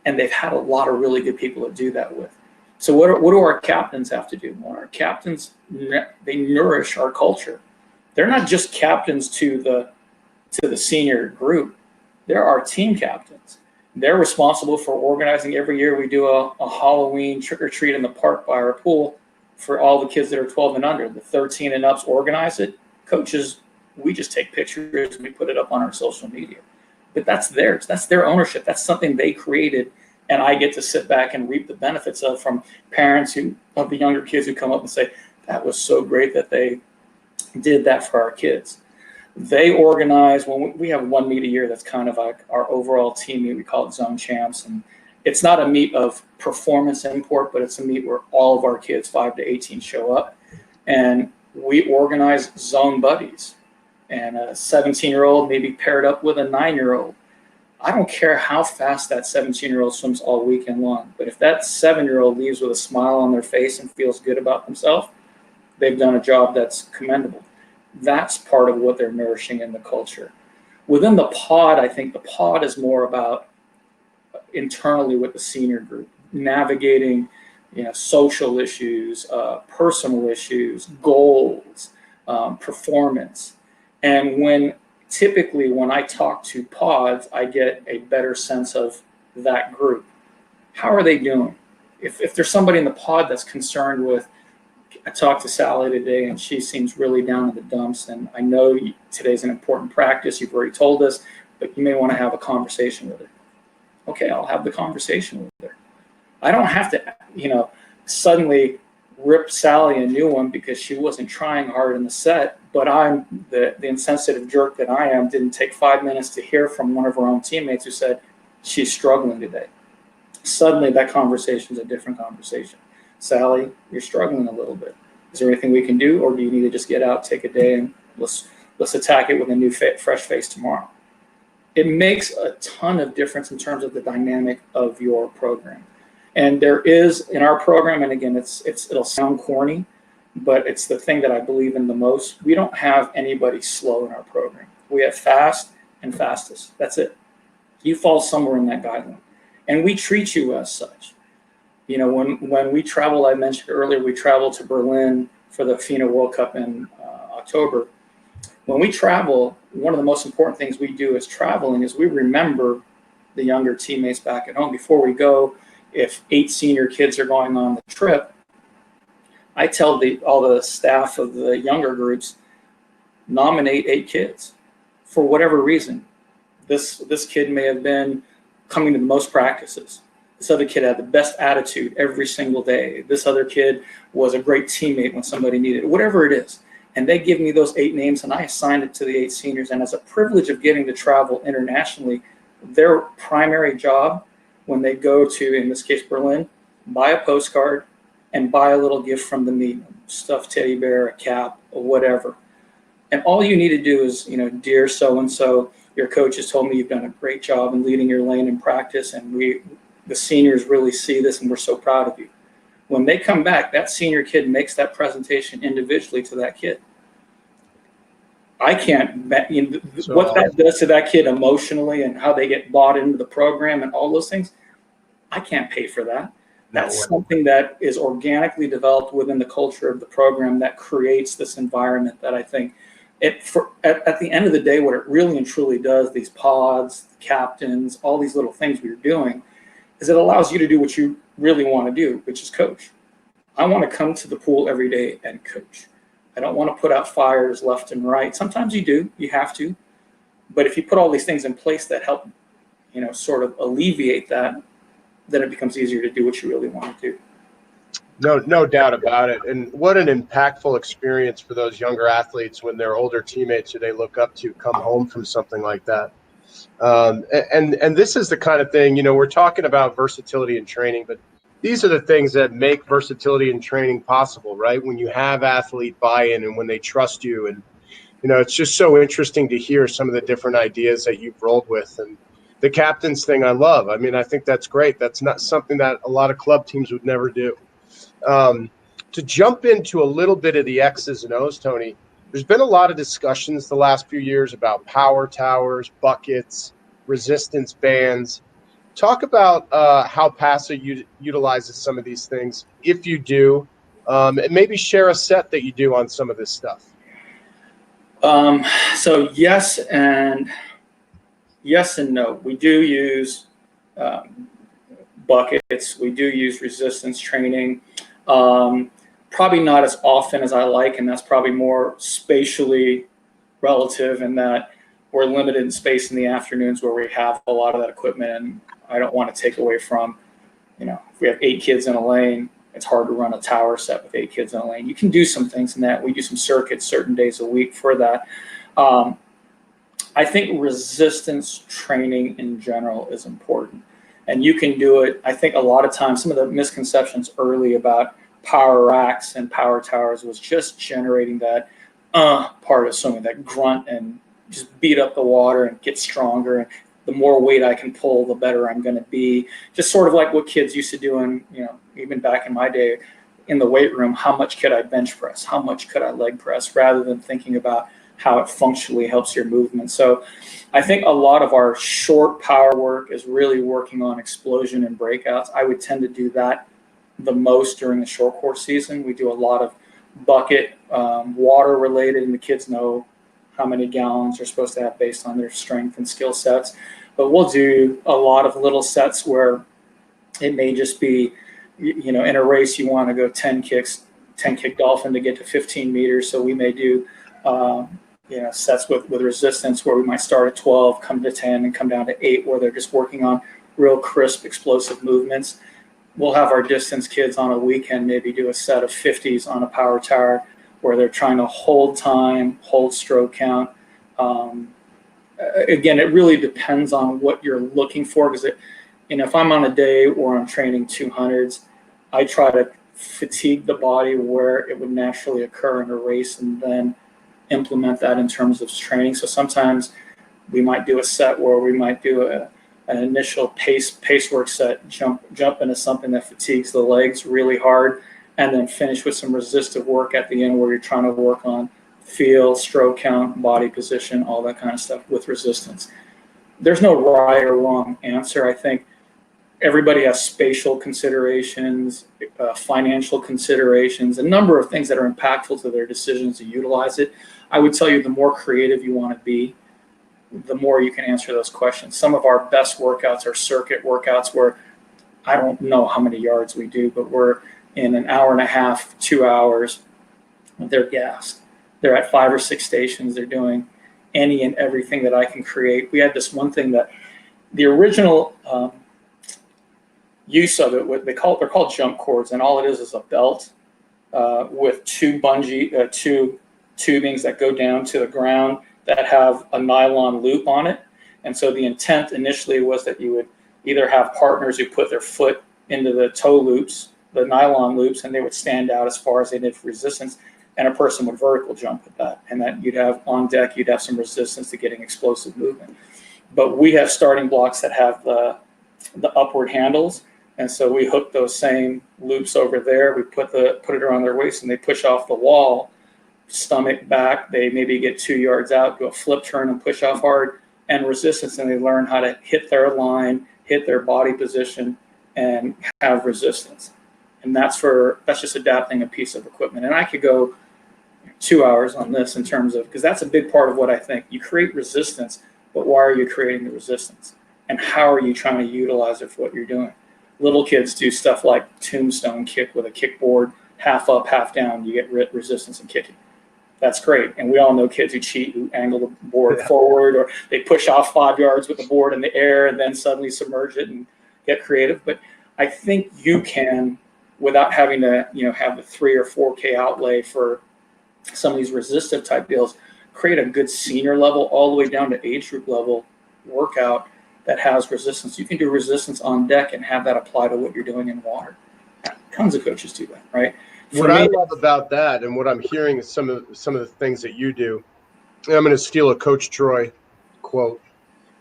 B: and they've had a lot of really good people to do that with. So what do our captains have to do? Well, our captains, they nourish our culture. They're not just captains to the senior group. They're our team captains. They're responsible for organizing. Every year we do a Halloween trick-or-treat in the park by our pool for all the kids that are 12 and under. The 13 and ups organize it. Coaches, we just take pictures and we put it up on our social media. But that's theirs. That's their ownership. That's something they created, and I get to sit back and reap the benefits of from parents of the younger kids who come up and say, that was so great that they did that for our kids. They organize, when we have one meet a year that's kind of like our overall team meet. We call it Zone Champs. And it's not a meet of performance import, but it's a meet where all of our kids, 5 to 18, show up. And we organize zone buddies. And a 17-year-old may be paired up with a 9-year-old. I don't care how fast that 17-year-old swims all weekend long, but if that 7-year-old leaves with a smile on their face and feels good about themselves, they've done a job that's commendable. That's part of what they're nourishing in the culture. Within the pod, I think the pod is more about internally with the senior group, navigating, social issues, personal issues, goals, performance. And typically when I talk to pods, I get a better sense of that group. How are they doing? If there's somebody in the pod that's concerned with, I talked to Sally today and she seems really down in the dumps, and I know today's an important practice, you've already told us, but you may want to have a conversation with her. Okay, I'll have the conversation with her. I don't have to, suddenly rip Sally a new one because she wasn't trying hard in the set, but I'm the insensitive jerk that I am, didn't take 5 minutes to hear from one of her own teammates who said, she's struggling today. Suddenly that conversation is a different conversation. Sally, you're struggling a little bit. Is there anything we can do, or do you need to just get out, take a day, and let's attack it with a new fresh face tomorrow? It makes a ton of difference in terms of the dynamic of your program. And there is in our program, and again, it'll sound corny, but it's the thing that I believe in the most. We don't have anybody slow in our program. We have fast and fastest. That's it. You fall somewhere in that guideline, and we treat you as such. When we travel, I mentioned earlier, we traveled to Berlin for the FINA World Cup in October. When we travel, one of the most important things we do as traveling is we remember the younger teammates back at home. Before we go, if 8 senior kids are going on the trip, I tell all the staff of the younger groups, nominate 8 kids for whatever reason. This kid may have been coming to the most practices. This other kid had the best attitude every single day. This other kid was a great teammate when somebody needed it, whatever it is. And they give me those 8 names, and I assign it to the 8 seniors. And as a privilege of getting to travel internationally, their primary job when they go to, in this case, Berlin, buy a postcard and buy a little gift from the meet, stuffed teddy bear, a cap, or whatever. And all you need to do is, dear so-and-so, your coach has told me you've done a great job in leading your lane in practice, and the seniors really see this, and we're so proud of you. When they come back, that senior kid makes that presentation individually to that kid. I can't, what that does to that kid emotionally and how they get bought into the program and all those things, I can't pay for that. That's something that is organically developed within the culture of the program that creates this environment that I think at the end of the day, what it really and truly does, these pods, the captains, all these little things we're doing, is it allows you to do what you really want to do, which is coach. I want to come to the pool every day and coach. I don't want to put out fires left and right. Sometimes you do, you have to. But if you put all these things in place that help, sort of alleviate that, then it becomes easier to do what you really want to do.
A: No doubt about it. And what an impactful experience for those younger athletes when their older teammates who they look up to come home from something like that. And this is the kind of thing, we're talking about versatility in training, but these are the things that make versatility in training possible, right? When you have athlete buy-in and when they trust you. And, it's just so interesting to hear some of the different ideas that you've rolled with. And the captain's thing I love. I mean, I think that's great. That's not something that a lot of club teams would never do. To jump into a little bit of the X's and O's, Tony, there's been a lot of discussions the last few years about power towers, buckets, resistance bands. Talk about how PASA utilizes some of these things, if you do, and maybe share a set that you do on some of this stuff.
B: So yes and no. We do use buckets. We do use resistance training. Probably not as often as I like, and that's probably more spatially relative in that we're limited in space in the afternoons where we have a lot of that equipment, and I don't want to take away from, if we have 8 kids in a lane, it's hard to run a tower set with 8 kids in a lane. You can do some things in that. We do some circuits certain days a week for that. I think resistance training in general is important, and you can do it. I think a lot of times, some of the misconceptions early about power racks and power towers was just generating that part of swimming, that grunt and just beat up the water and get stronger. And the more weight I can pull, the better I'm going to be. Just sort of like what kids used to do in, even back in my day in the weight room, how much could I bench press? How much could I leg press? Rather than thinking about how it functionally helps your movement. So I think a lot of our short power work is really working on explosion and breakouts. I would tend to do that the most during the short course season. We do a lot of bucket, water related, and the kids know how many gallons they're supposed to have based on their strength and skill sets. But we'll do a lot of little sets where it may just be, in a race you want to go 10 kick dolphin to get to 15 meters. So we may do sets with resistance where we might start at 12, come to 10, and come down to 8, where they're just working on real crisp, explosive movements. We'll have our distance kids on a weekend maybe do a set of 50s on a power tower where they're trying to hold time, hold stroke count. Again, it really depends on what you're looking for, because if I'm on a day where I'm training 200s, I try to fatigue the body where it would naturally occur in a race and then implement that in terms of training. So sometimes we might do a set where we might do an initial pace work set, jump into something that fatigues the legs really hard, and then finish with some resistive work at the end where you're trying to work on feel, stroke count, body position, all that kind of stuff with resistance. There's no right or wrong answer. I think everybody has spatial considerations, financial considerations, a number of things that are impactful to their decisions to utilize it. I would tell you the more creative you want to be, the more you can answer those questions. Some of our best workouts are circuit workouts where I don't know how many yards we do, but we're in an hour and a half, 2 hours. They're gassed. They're at 5 or 6 stations. They're doing any and everything that I can create. We had this one thing that the original use of it, they're called jump cords, and all it is a belt with two tubings that go down to the ground that have a nylon loop on it. And so the intent initially was that you would either have partners who put their foot into the toe loops, the nylon loops, and they would stand out as far as they did for resistance, and a person would vertical jump with that. And that you'd have on deck, you'd have some resistance to getting explosive movement. But we have starting blocks that have the upward handles. And so we hook those same loops over there. We put it around their waist, and they push off the wall, stomach back. They maybe get 2 yards out, do a flip turn and push off hard, and resistance. And they learn how to hit their line, hit their body position, and have resistance. And that's just adapting a piece of equipment. And I could go 2 hours on this in terms of, because that's a big part of what I think. You create resistance, but why are you creating the resistance? And how are you trying to utilize it for what you're doing? Little kids do stuff like tombstone kick with a kickboard, half up, half down. You get resistance in kicking. That's great. And we all know kids who cheat, who angle the board forward, or they push off 5 yards with the board in the air and then suddenly submerge it and get creative. But I think you can, without having to, have the 3 or 4K outlay for some of these resistive type deals, create a good senior level all the way down to age group level workout that has resistance. You can do resistance on deck and have that apply to what you're doing in water. Tons of coaches do that, right?
A: What I love about that, and what I'm hearing is some of the things that you do, and I'm going to steal a Coach Troy quote,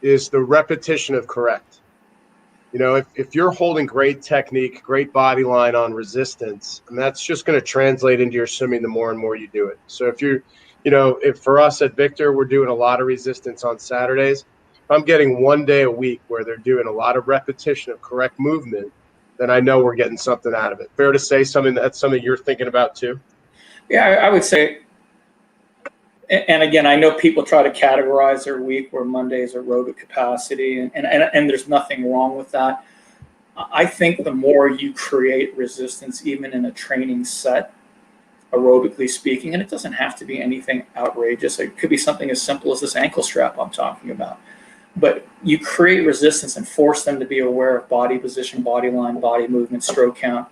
A: is the repetition of correct. If you're holding great technique, great body line on resistance, and that's just going to translate into your swimming the more and more you do it. So if for us at Victor, we're doing a lot of resistance on Saturdays, if I'm getting 1 day a week where they're doing a lot of repetition of correct movement, then I know we're getting something out of it. Fair to say that's something you're thinking about too?
B: Yeah, I would say, and again, I know people try to categorize their week where Mondays are aerobic capacity, and there's nothing wrong with that. I think the more you create resistance, even in a training set, aerobically speaking, and it doesn't have to be anything outrageous. It could be something as simple as this ankle strap I'm talking about. But you create resistance and force them to be aware of body position, body line, body movement, stroke count.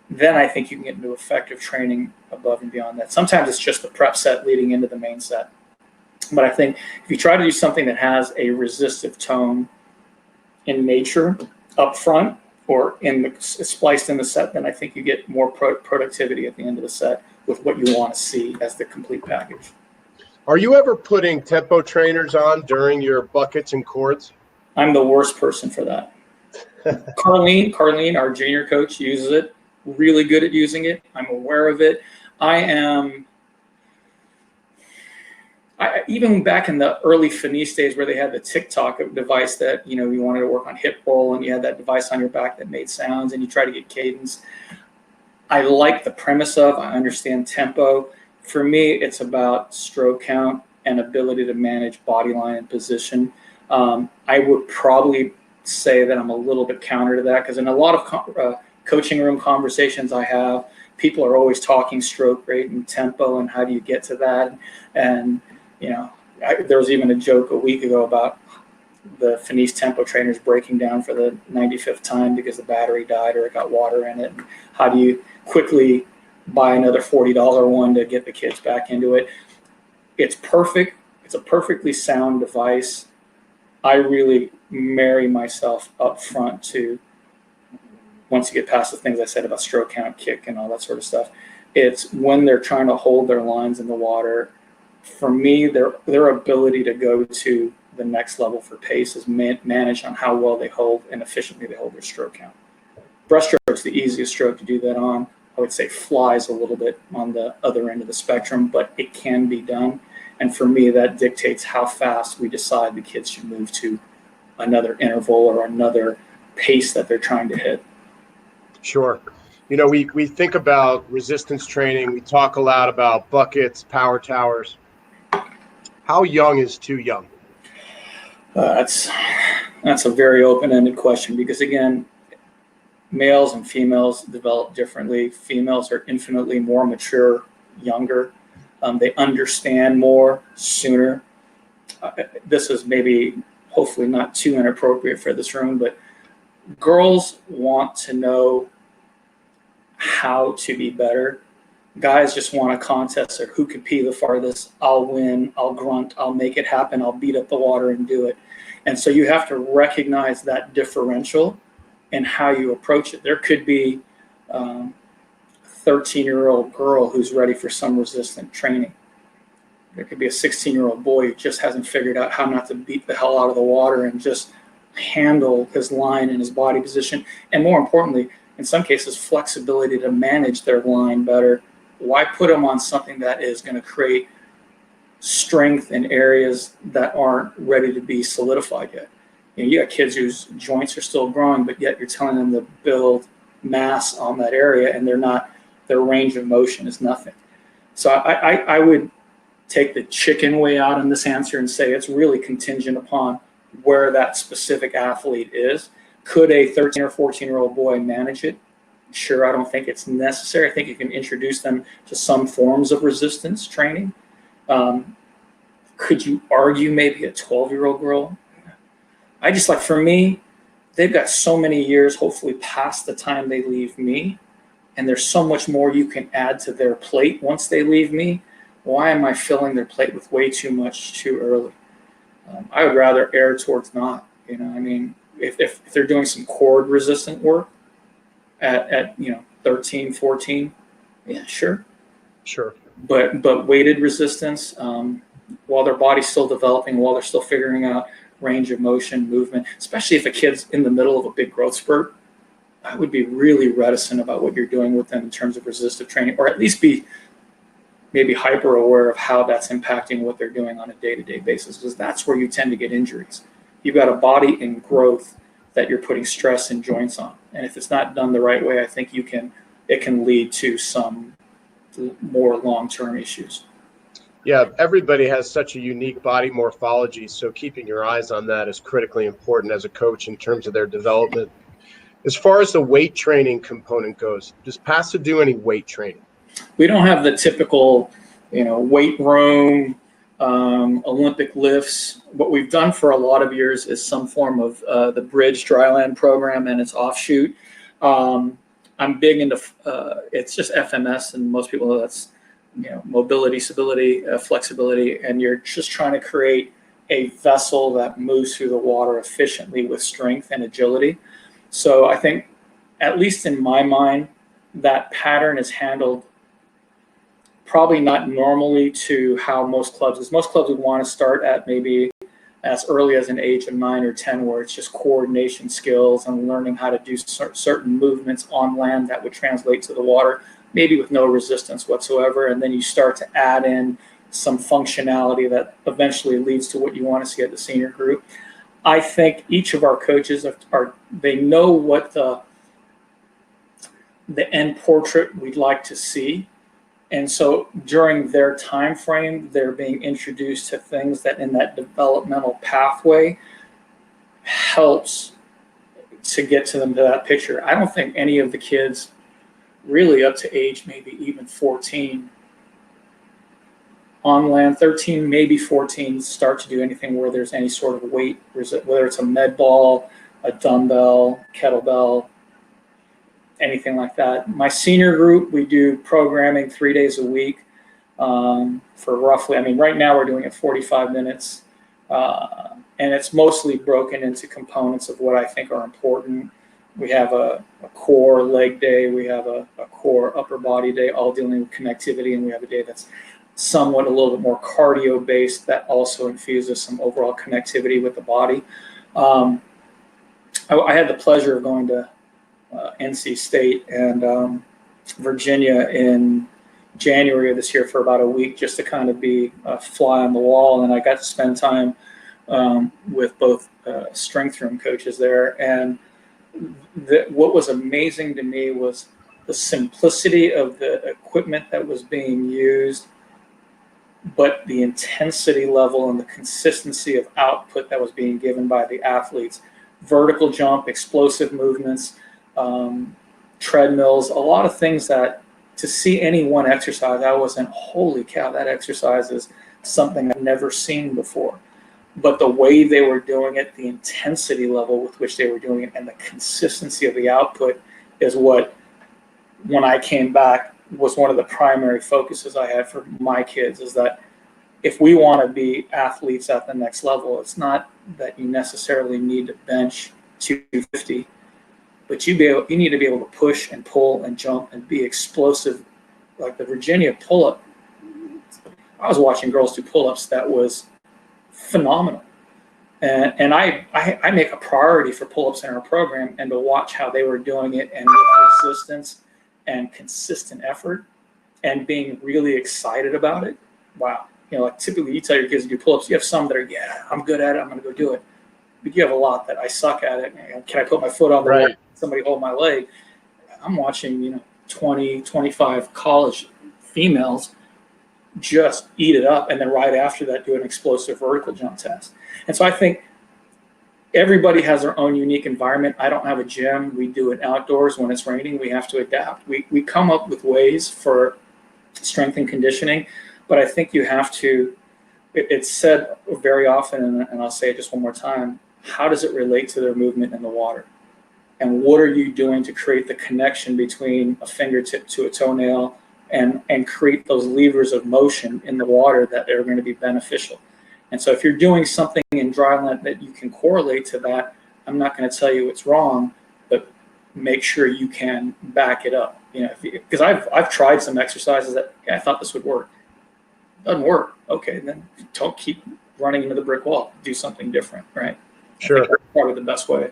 B: Then I think you can get into effective training above and beyond that. Sometimes it's just the prep set leading into the main set. But I think if you try to do something that has a resistive tone in nature up front or spliced in the set, then I think you get more productivity at the end of the set with what you want to see as the complete package.
A: Are you ever putting tempo trainers on during your buckets and cords?
B: I'm the worst person for that. Carlene, our junior coach, uses it. Really good at using it. I'm aware of it. Even back in the early Finis days where they had the TikTok device that, you wanted to work on hip roll and you had that device on your back that made sounds and you try to get cadence. I like the premise of, I understand tempo. For me, it's about stroke count and ability to manage body line and position. I would probably say that I'm a little bit counter to that because in a lot of coaching room conversations I have, people are always talking stroke rate and tempo and how do you get to that. And, there was even a joke a week ago about the Finis tempo trainers breaking down for the 95th time because the battery died or it got water in it. How do you quickly buy another $40 one to get the kids back into it? It's perfect. It's a perfectly sound device. I really marry myself up front to, once you get past the things I said about stroke count, kick, and all that sort of stuff, it's when they're trying to hold their lines in the water. For me, their ability to go to the next level for pace is managed on how well they hold and efficiently they hold their stroke count. Breaststroke's the easiest stroke to do that on. I would say flies a little bit on the other end of the spectrum, but it can be done. And for me, that dictates how fast we decide the kids should move to another interval or another pace that they're trying to hit.
A: Sure. we think about resistance training. We talk a lot about buckets, power towers. How young is too young?
B: That's a very open-ended question, because again, males and females develop differently. Females are infinitely more mature, younger. They understand more sooner. This is maybe, hopefully not too inappropriate for this room, but girls want to know how to be better. Guys just want a contest of who can pee the farthest. I'll win, I'll grunt, I'll make it happen, I'll beat up the water and do it. And so you have to recognize that differential and how you approach it. There could be a 13-year-old girl who's ready for some resistant training. There could be a 16-year-old boy who just hasn't figured out how not to beat the hell out of the water and just handle his line and his body position. And more importantly, in some cases, flexibility to manage their line better. Why put them on something that is going to create strength in areas that aren't ready to be solidified yet? You got kids whose joints are still growing, but yet you're telling them to build mass on that area, and their range of motion is nothing. So I would take the chicken way out in this answer and say it's really contingent upon where that specific athlete is. Could a 13 or 14-year-old boy manage it? Sure, I don't think it's necessary. I think you can introduce them to some forms of resistance training. Could you argue maybe a 12-year-old girl? For me, they've got so many years, hopefully past the time they leave me, and there's so much more you can add to their plate once they leave me. Why am I filling their plate with way too much too early? I would rather err towards not. If they're doing some cord resistant work at 13, 14, yeah, sure. But weighted resistance, while their body's still developing, while they're still figuring out range of motion, movement, especially if a kid's in the middle of a big growth spurt, I would be really reticent about what you're doing with them in terms of resistive training, or at least be maybe hyper aware of how that's impacting what they're doing on a day-to-day basis, because that's where you tend to get injuries. You've got a body in growth that you're putting stress and joints on. And if it's not done the right way, I think it can lead to some more long-term issues.
A: Yeah, everybody has such a unique body morphology, so keeping your eyes on that is critically important as a coach in terms of their development. As far as the weight training component goes, does PASA do any weight training?
B: We don't have the typical, weight room, Olympic lifts. What we've done for a lot of years is some form of the Bridge Dryland program and its offshoot. I'm big into it's just FMS, and most people know that's mobility, stability, flexibility, and you're just trying to create a vessel that moves through the water efficiently with strength and agility. So I think, at least in my mind, that pattern is handled probably not normally to how most clubs is. Most clubs would want to start at maybe as early as an age of 9 or 10, where it's just coordination skills and learning how to do certain movements on land that would translate to the water, maybe with no resistance whatsoever. And then you start to add in some functionality that eventually leads to what you want to see at the senior group. I think each of our coaches they know what the end portrait we'd like to see. And so during their time frame, they're being introduced to things that in that developmental pathway helps to get to them to that picture. I don't think any of the kids really up to age maybe even 14 on land, 13, maybe 14, start to do anything where there's any sort of weight, whether it's a med ball, a dumbbell, kettlebell, anything like that. My senior group, we do programming 3 days a week for roughly, right now we're doing it 45 minutes. And it's mostly broken into components of what I think are important. We have a core leg day, we have a core upper body day, all dealing with connectivity, and we have a day that's somewhat a little bit more cardio based that also infuses some overall connectivity with the body. I had the pleasure of going to NC State and Virginia in January of this year for about a week, just to kind of be a fly on the wall. And I got to spend time with both strength room coaches there. And what was amazing to me was the simplicity of the equipment that was being used, but the intensity level and the consistency of output that was being given by the athletes. Vertical jump, explosive movements, treadmills, a lot of things that to see any one exercise, I wasn't, holy cow, that exercise is something I've never seen before. But the way they were doing it, the intensity level with which they were doing it, and the consistency of the output is what, when I came back, was one of the primary focuses I had for my kids, is that if we want to be athletes at the next level, it's not that you necessarily need to bench 250, but you need to be able to push and pull and jump and be explosive. Like the Virginia pull-up, I was watching girls do pull-ups that was phenomenal. And I make a priority for pull-ups in our program, and to watch how they were doing it, and with resistance and consistent effort and being really excited about it. Wow. You know, like typically you tell your kids to do pull-ups. You have some that are, yeah, I'm good at it, I'm going to go do it. But you have a lot that I suck at it. Can I put my foot on the wall? Somebody hold my leg? I'm watching, 20, 25 college females just eat it up, and then right after that do an explosive vertical jump test. And so I think everybody has their own unique environment. I don't have a gym. We do it outdoors. When it's raining, we have to adapt. We come up with ways for strength and conditioning, but I think you have to, it's said very often, and I'll say it just one more time, how does it relate to their movement in the water? And what are you doing to create the connection between a fingertip to a toenail and create those levers of motion in the water that are going to be beneficial? And so if you're doing something in Dryland that you can correlate to that, I'm not going to tell you it's wrong, but make sure you can back it up. Because I've tried some exercises that I thought this would work. Doesn't work. Okay, then don't keep running into the brick wall. Do something different, right?
A: Sure.
B: I think that's probably the best way.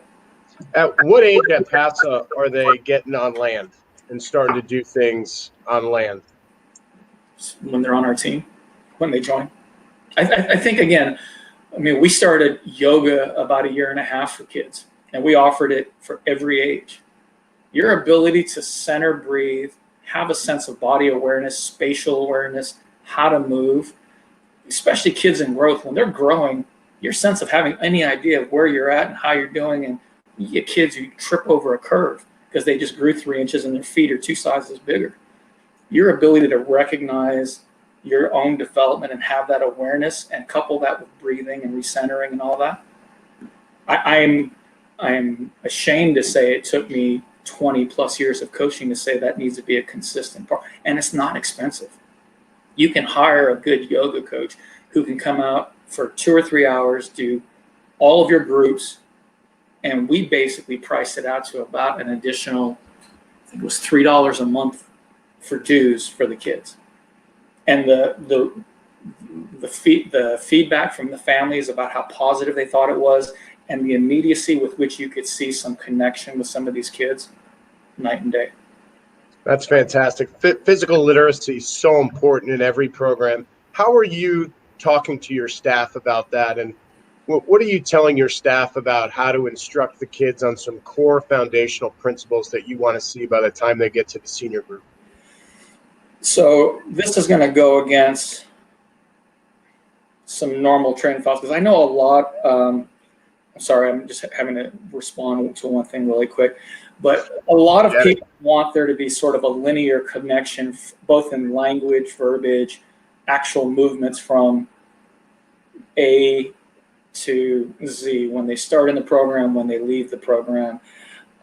A: At what age at PASA are they getting on land and starting to do things on land?
B: When they're on our team, when they join. I think, again, we started yoga about 1.5 years for kids, and we offered it for every age. Your ability to center, breathe, have a sense of body awareness, spatial awareness, how to move, especially kids in growth, when they're growing, your sense of having any idea of where you're at and how you're doing. And you get kids who trip over a curve because they just grew 3 inches and their feet are 2 sizes bigger. Your ability to recognize your own development and have that awareness and couple that with breathing and recentering and all that. I'm ashamed to say it took me 20 plus years of coaching to say that needs to be a consistent part. And it's not expensive. You can hire a good yoga coach who can come out for 2 or 3 hours, do all of your groups, and we basically priced it out to about an additional, I think it was $3 a month for dues for the kids. And the feedback from the families about how positive they thought it was, and the immediacy with which you could see some connection with some of these kids, night and day.
A: That's fantastic. Physical literacy is so important in every program. How are you talking to your staff about that? And what are you telling your staff about how to instruct the kids on some core foundational principles that you want to see by the time they get to the senior group?
B: So this is going to go against some normal training files, because I know a lot. I'm sorry, I'm just having to respond to one thing really quick. But a lot of people want there to be sort of a linear connection, both in language, verbiage, actual movements from A to Z when they start in the program, when they leave the program.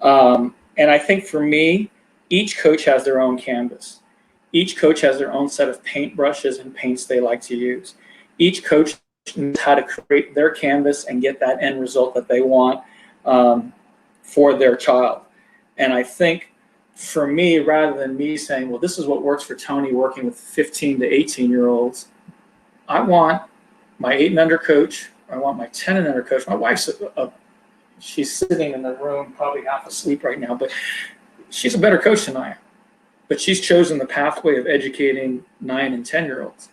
B: And I think for me, each coach has their own canvas. Each coach has their own set of paintbrushes and paints they like to use. Each coach knows how to create their canvas and get that end result that they want for their child. And I think for me, rather than me saying, well, this is what works for Tony working with 15 to 18-year-olds, I want my 8 and under coach, I want my 10 and under coach. My wife's, she's sitting in the room, probably half asleep right now, but she's a better coach than I am. But she's chosen the pathway of educating 9 and 10-year-olds.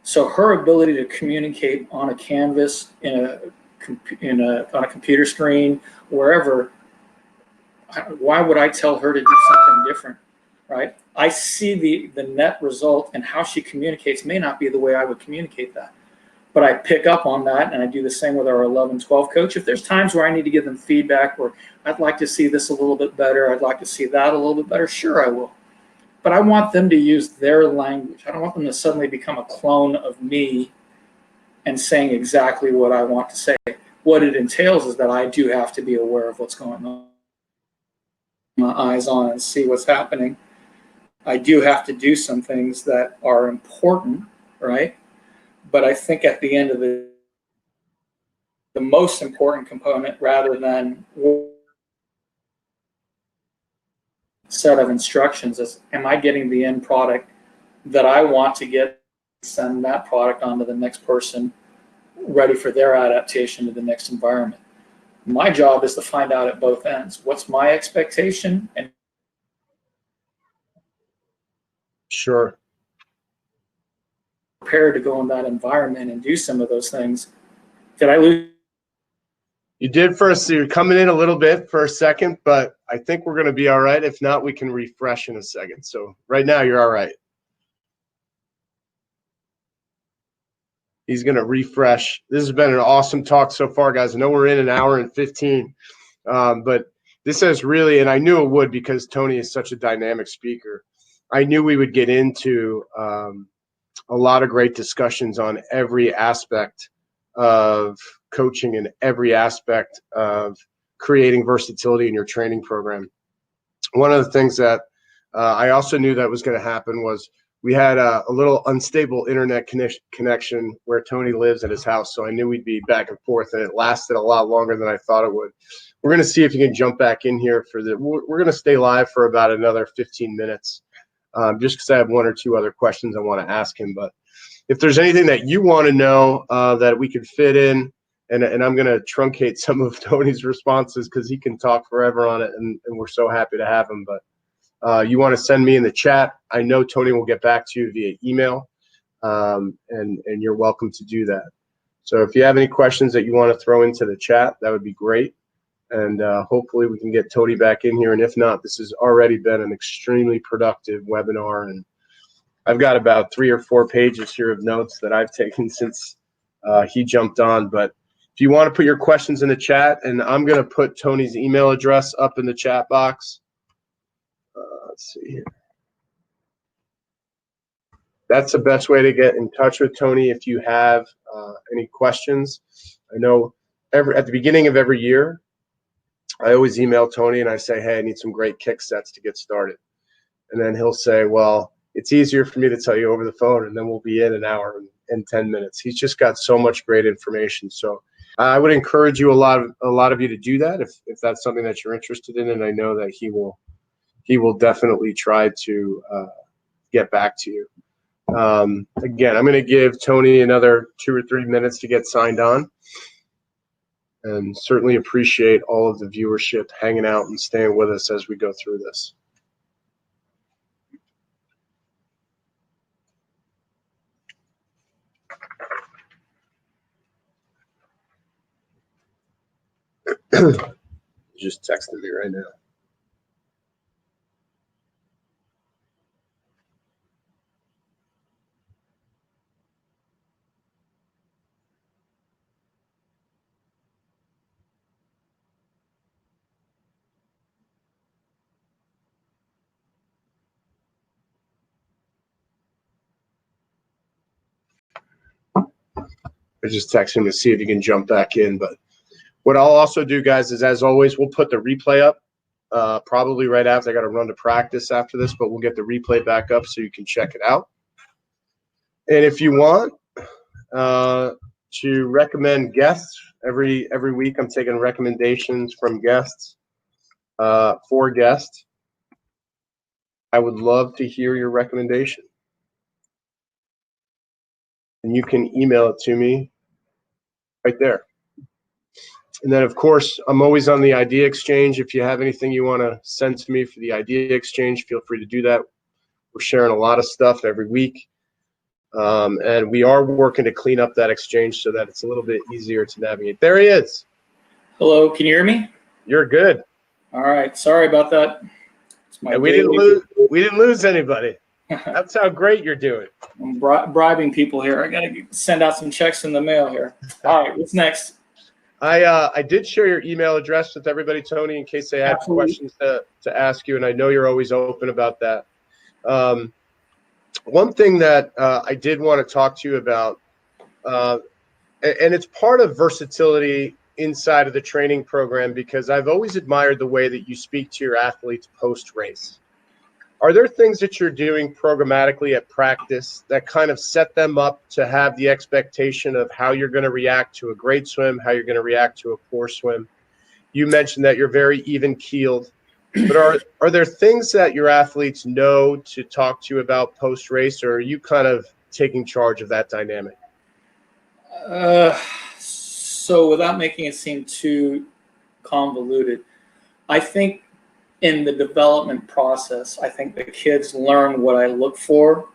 B: So her ability to communicate on a canvas, on a computer screen, wherever, why would I tell her to do something different? right? I see the net result, and how she communicates may not be the way I would communicate that. But I pick up on that, and I do the same with our 11-12 coach. If there's times where I need to give them feedback, or I'd like to see this a little bit better, I'd like to see that a little bit better, sure I will. But I want them to use their language. I don't want them to suddenly become a clone of me and saying exactly what I want to say. What it entails is that I do have to be aware of what's going on, my eyes on, and see what's happening. I do have to do some things that are important, right? But I think at the end of the most important component, rather than set of instructions, is, am I getting the end product that I want to get, send that product on to the next person, ready for their adaptation to the next environment. My job is to find out at both ends, what's my expectation, and
A: Sure.
B: prepared to go in that environment and do some of those things. Did I lose?
A: You did first. So you're coming in a little bit for a second, but I think we're going to be all right. If not, we can refresh in a second. So right now you're all right. He's going to refresh. This has been an awesome talk so far, guys. I know we're in an hour and 15, but this has really, and I knew it would because Tony is such a dynamic speaker. I knew we would get into a lot of great discussions on every aspect of coaching and every aspect of creating versatility in your training program. One of the things that I also knew that was going to happen was we had a little unstable internet connection where Tony lives at his house. So I knew we'd be back and forth, and it lasted a lot longer than I thought it would. We're going to see if you can jump back in here for we're going to stay live for about another 15 minutes. Just because I have one or two other questions I want to ask him. But if there's anything that you want to know that we could fit in, and I'm going to truncate some of Tony's responses because he can talk forever on it, and we're so happy to have him. But you want to send me in the chat, I know Tony will get back to you via email, and you're welcome to do that. So if you have any questions that you want to throw into the chat, that would be great. And hopefully we can get Tony back in here. And if not, this has already been an extremely productive webinar. And I've got about 3 or 4 pages here of notes that I've taken since he jumped on. But if you want to put your questions in the chat, and I'm going to put Tony's email address up in the chat box. Let's see here. That's the best way to get in touch with Tony if you have any questions. I know at the beginning of every year, I always email Tony and I say, hey, I need some great kick sets to get started. And then he'll say, well, it's easier for me to tell you over the phone, and then we'll be in an hour and 10 minutes. He's just got so much great information. So I would encourage you, a lot of you, to do that if that's something that you're interested in. And I know that he will definitely try to get back to you. Again, I'm going to give Tony another 2 or 3 minutes to get signed on. And certainly appreciate all of the viewership hanging out and staying with us as we go through this. Just texting me right now. I just text him to see if he can jump back in. But what I'll also do, guys, is as always, we'll put the replay up probably right after. I got to run to practice after this, but we'll get the replay back up so you can check it out. And if you want to recommend guests, every week I'm taking recommendations from guests for guests. I would love to hear your recommendation. And you can email it to me right there. And then, of course, I'm always on the Idea Exchange. If you have anything you want to send to me for the Idea Exchange, feel free to do that. We're sharing a lot of stuff every week. And we are working to clean up that exchange so that it's a little bit easier to navigate. There he is.
B: Hello, can you hear me?
A: You're good.
B: All right, sorry about that. It's my
A: And
B: daily.
A: we didn't lose anybody. That's how great you're doing.
B: I'm bribing people here. I gotta send out some checks in the mail here. All right, what's next?
A: I did share your email address with everybody, Tony, in case they had
B: Absolutely.
A: questions to ask you, and I know you're always open about that. One thing that I did want to talk to you about, and it's part of versatility inside of the training program, because I've always admired the way that you speak to your athletes post-race. Are there things that you're doing programmatically at practice that kind of set them up to have the expectation of how you're going to react to a great swim, how you're going to react to a poor swim? You mentioned that you're very even-keeled, but are there things that your athletes know to talk to you about post-race, or are you kind of taking charge of that dynamic?
B: So without making it seem too convoluted, I think in the development process, I think the kids learn what I look for,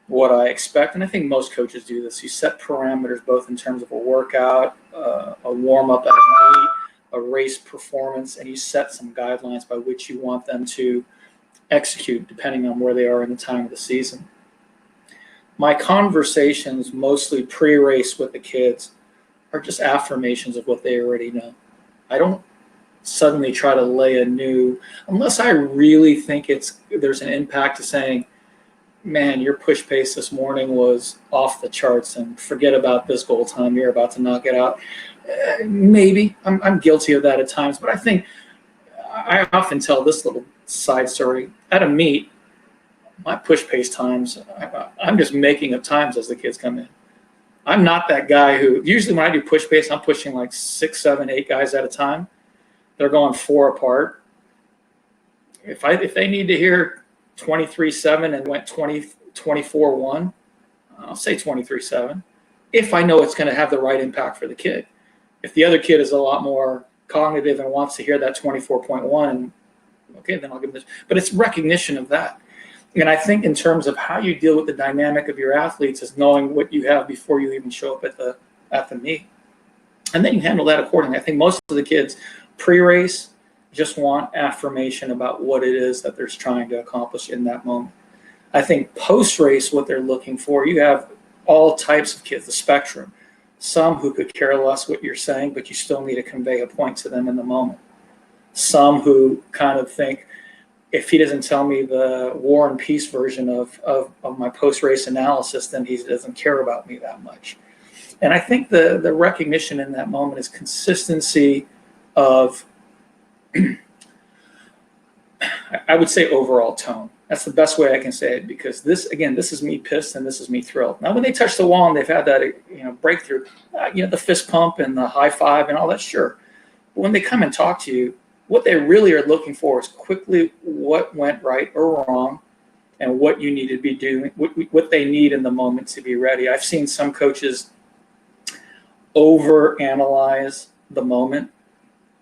B: what I expect, and I think most coaches do this. You set parameters both in terms of a workout, a warm-up at a meet, a race performance, and you set some guidelines by which you want them to execute depending on where they are in the time of the season. My conversations, mostly pre-race with the kids, are just affirmations of what they already know. I don't suddenly try to lay a new, unless I really think there's an impact to saying, man, your push pace this morning was off the charts, and forget about this goal time, you're about to knock it out. Maybe I'm guilty of that at times, but I think I often tell this little side story. At a meet, my push pace times, I'm just making up times as the kids come in. I'm not that guy who, usually when I do push pace, I'm pushing like 6, 7, 8 guys at a time. They're going 4 apart. If they need to hear 23-7 and went 24-1, I'll say 23-7. If I know it's going to have the right impact for the kid. If the other kid is a lot more cognitive and wants to hear that 24.1, okay, then I'll give them this. But it's recognition of that. And I think in terms of how you deal with the dynamic of your athletes is knowing what you have before you even show up at the meet. And then you handle that accordingly. I think most of the kids pre-race just want affirmation about what it is that they're trying to accomplish in that moment. I think post-race, what they're looking for, you have all types of kids, the spectrum. Some who could care less what you're saying, but you still need to convey a point to them in the moment. Some who kind of think, if he doesn't tell me the war and peace version of my post-race analysis, then he doesn't care about me that much. And I think the recognition in that moment is consistency of, I would say, overall tone. That's the best way I can say it, because this is me pissed and this is me thrilled. Now, when they touch the wall and they've had that breakthrough, the fist pump and the high five and all that, sure. But when they come and talk to you, what they really are looking for is quickly what went right or wrong, and what you need to be doing, what they need in the moment to be ready. I've seen some coaches overanalyze the moment.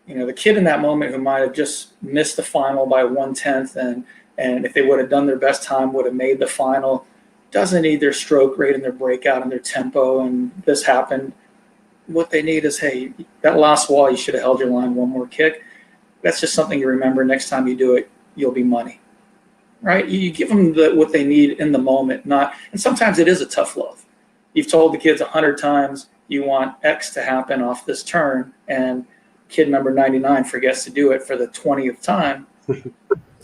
B: The kid in that moment who might have just missed the final by 1/10, and if they would have done their best time, would have made the final, doesn't need their stroke rate and their breakout and their tempo, and this happened. What they need is, hey, that last wall, you should have held your line one more kick. That's just something you remember. Next time you do it, you'll be money, right? You give them what they need in the moment, and sometimes it is a tough love. You've told the kids 100 times you want X to happen off this turn, and kid number 99 forgets to do it for the 20th time.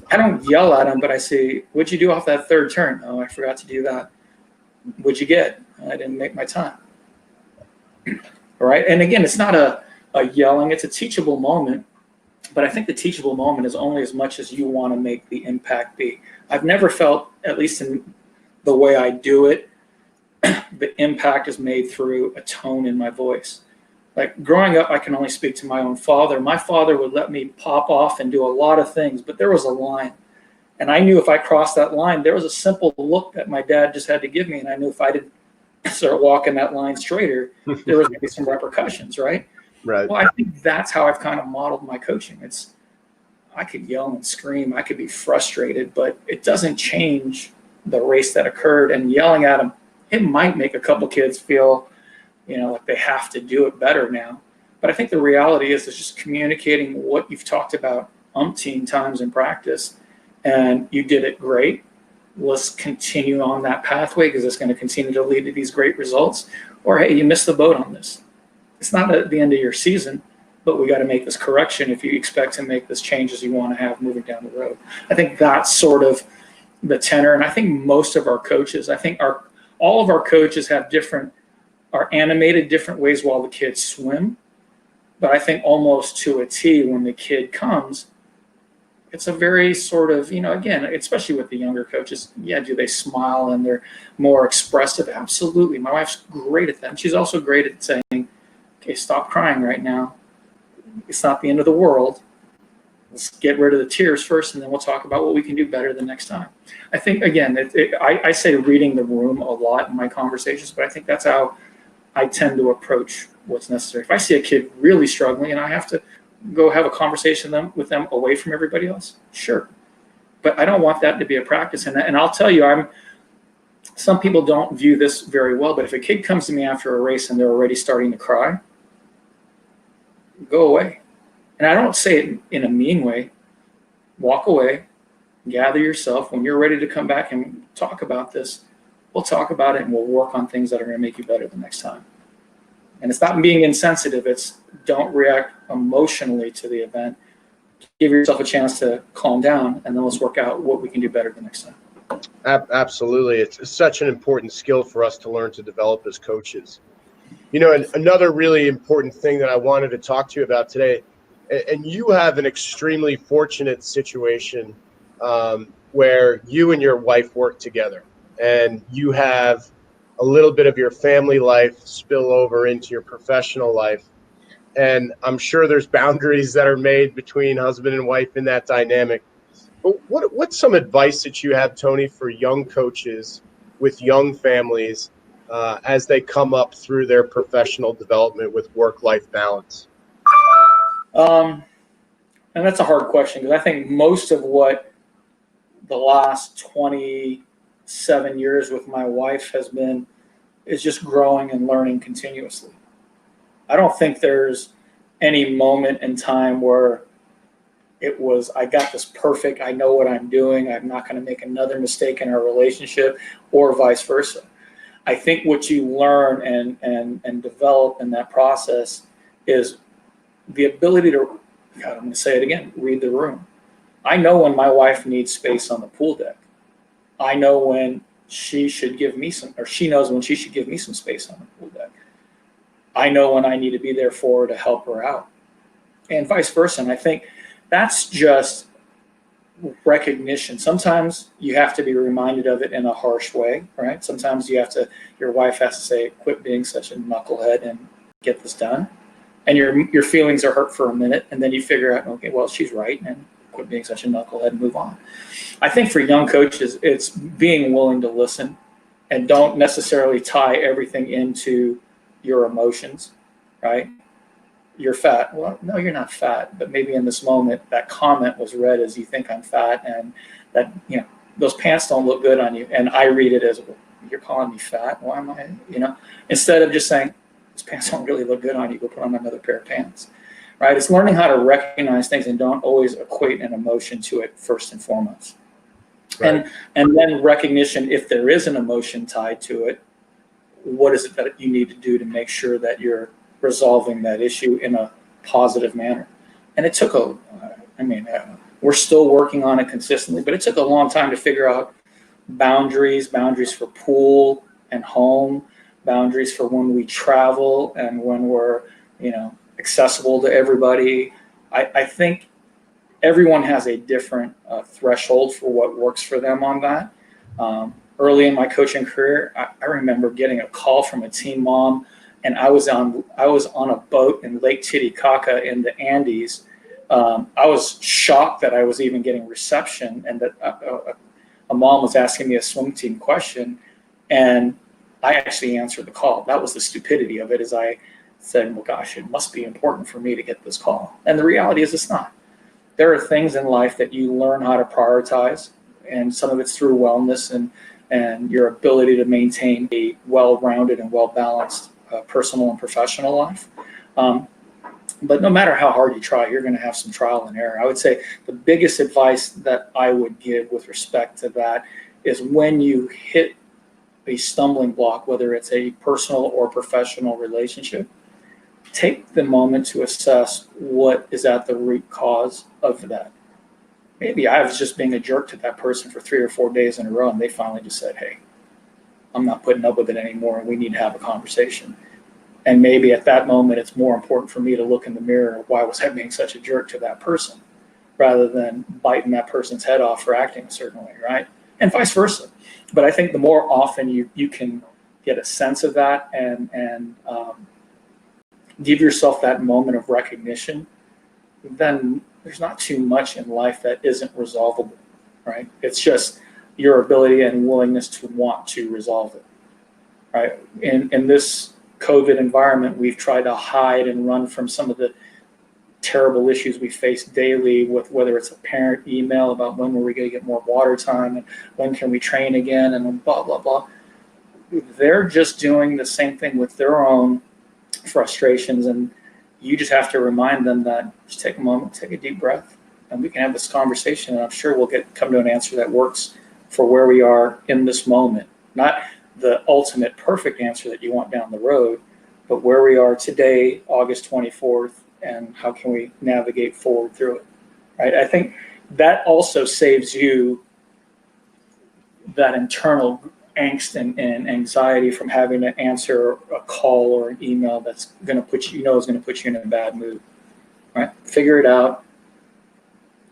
B: I don't yell at them, but I say, what'd you do off that third turn? Oh, I forgot to do that. What'd you get? I didn't make my time. All right. And again, it's not a yelling, it's a teachable moment. But I think the teachable moment is only as much as you want to make the impact be. I've never felt, at least in the way I do it, the impact is made through a tone in my voice. Like growing up, I can only speak to my own father. My father would let me pop off and do a lot of things, but there was a line. And I knew if I crossed that line, there was a simple look that my dad just had to give me. And I knew if I didn't start walking that line straighter, there was going to be some repercussions, right?
A: Right.
B: Well, I think that's how I've kind of modeled my coaching. I could yell and scream, I could be frustrated, but it doesn't change the race that occurred. And yelling at them, it might make a couple kids feel, like they have to do it better now. But I think the reality is just communicating what you've talked about umpteen times in practice and you did it great. Let's continue on that pathway because it's going to continue to lead to these great results. Or, hey, you missed the boat on this. It's not at the end of your season, but we got to make this correction if you expect to make this changes you want to have moving down the road. I think that's sort of the tenor. And I think most of our coaches, all of our coaches are animated different ways while the kids swim. But I think almost to a T, when the kid comes, it's a very sort of, again, especially with the younger coaches, yeah, do they smile and they're more expressive? Absolutely. My wife's great at that. And she's also great at saying, okay, stop crying right now. It's not the end of the world. Let's get rid of the tears first, and then we'll talk about what we can do better the next time. I think, again, I say reading the room a lot in my conversations, but I think that's how I tend to approach what's necessary. If I see a kid really struggling and I have to go have a conversation with them away from everybody else, sure. But I don't want that to be a practice. And I'll tell you, some people don't view this very well, but if a kid comes to me after a race and they're already starting to cry, go away. And I don't say it in a mean way. Walk away, gather yourself. When you're ready to come back and talk about this, we'll talk about it and we'll work on things that are going to make you better the next time. And it's not being insensitive. It's don't react emotionally to the event. Give yourself a chance to calm down, and then let's work out what we can do better the next time.
A: Absolutely. It's such an important skill for us to learn to develop as coaches. And another really important thing that I wanted to talk to you about today, and you have an extremely fortunate situation where you and your wife work together, and you have a little bit of your family life spill over into your professional life. And I'm sure there's boundaries that are made between husband and wife in that dynamic. But what's some advice that you have, Tony, for young coaches with young families as they come up through their professional development with work-life balance?
B: And that's a hard question, because I think most of what the last 27 years with my wife is just growing and learning continuously. I don't think there's any moment in time where it was, I got this perfect, I know what I'm doing, I'm not going to make another mistake in our relationship, or vice versa. I think what you learn and develop in that process is the ability to, God, I'm going to say it again, read the room. I know when my wife needs space on the pool deck. I know when she should give me some, or she knows when she should give me some space on the pool deck. I know when I need to be there for her to help her out, and vice versa. And I think that's just recognition. Sometimes you have to be reminded of it in a harsh way, right? Sometimes your wife has to say, quit being such a knucklehead and get this done. And your feelings are hurt for a minute, and then you figure out, okay, well, she's right, and quit being such a knucklehead and move on. I think for young coaches, it's being willing to listen and don't necessarily tie everything into your emotions, right? You're fat. Well, no, you're not fat, but maybe in this moment that comment was read as you think I'm fat, and that, those pants don't look good on you. And I read it as, well, you're calling me fat? Why am I, instead of just saying, those pants don't really look good on you, go put on another pair of pants, right? It's learning how to recognize things and don't always equate an emotion to it first and foremost. Right. And then recognition, if there is an emotion tied to it, what is it that you need to do to make sure that you're resolving that issue in a positive manner? And it took we're still working on it consistently, but it took a long time to figure out boundaries for pool and home, boundaries for when we travel and when we're, accessible to everybody. I think everyone has a different threshold for what works for them on that. Early in my coaching career, I remember getting a call from a teen mom, and I was on a boat in Lake Titicaca in the Andes. I was shocked that I was even getting reception, and that a mom was asking me a swim team question, and I actually answered the call. That was the stupidity of it, as I said, well, gosh, it must be important for me to get this call. And the reality is it's not. There are things in life that you learn how to prioritize, and some of it's through wellness and your ability to maintain a well-rounded and well-balanced personal and professional life. But no matter how hard you try, you're going to have some trial and error. I would say the biggest advice that I would give with respect to that is when you hit a stumbling block, whether it's a personal or professional relationship, take the moment to assess what is at the root cause of that. Maybe I was just being a jerk to that person for 3 or 4 days in a row, and they finally just said, hey, I'm not putting up with it anymore, and we need to have a conversation. And maybe at that moment, it's more important for me to look in the mirror, why was I being such a jerk to that person, rather than biting that person's head off for acting a certain way, right? And vice versa. But I think the more often you can get a sense of that and give yourself that moment of recognition, then there's not too much in life that isn't resolvable, right? It's just your ability and willingness to want to resolve it, right? In this COVID environment, we've tried to hide and run from some of the terrible issues we face daily, with whether it's a parent email about when were we going to get more water time and when can we train again and blah, blah, blah. They're just doing the same thing with their own frustrations, and you just have to remind them that just take a moment, take a deep breath, and we can have this conversation, and I'm sure we'll come to an answer that works for where we are in this moment. Not the ultimate perfect answer that you want down the road, but where we are today, August 24th, and how can we navigate forward through it, right? I think that also saves you that internal angst and anxiety from having to answer a call or an email that's going to put you, is going to put you in a bad mood, right? Figure it out.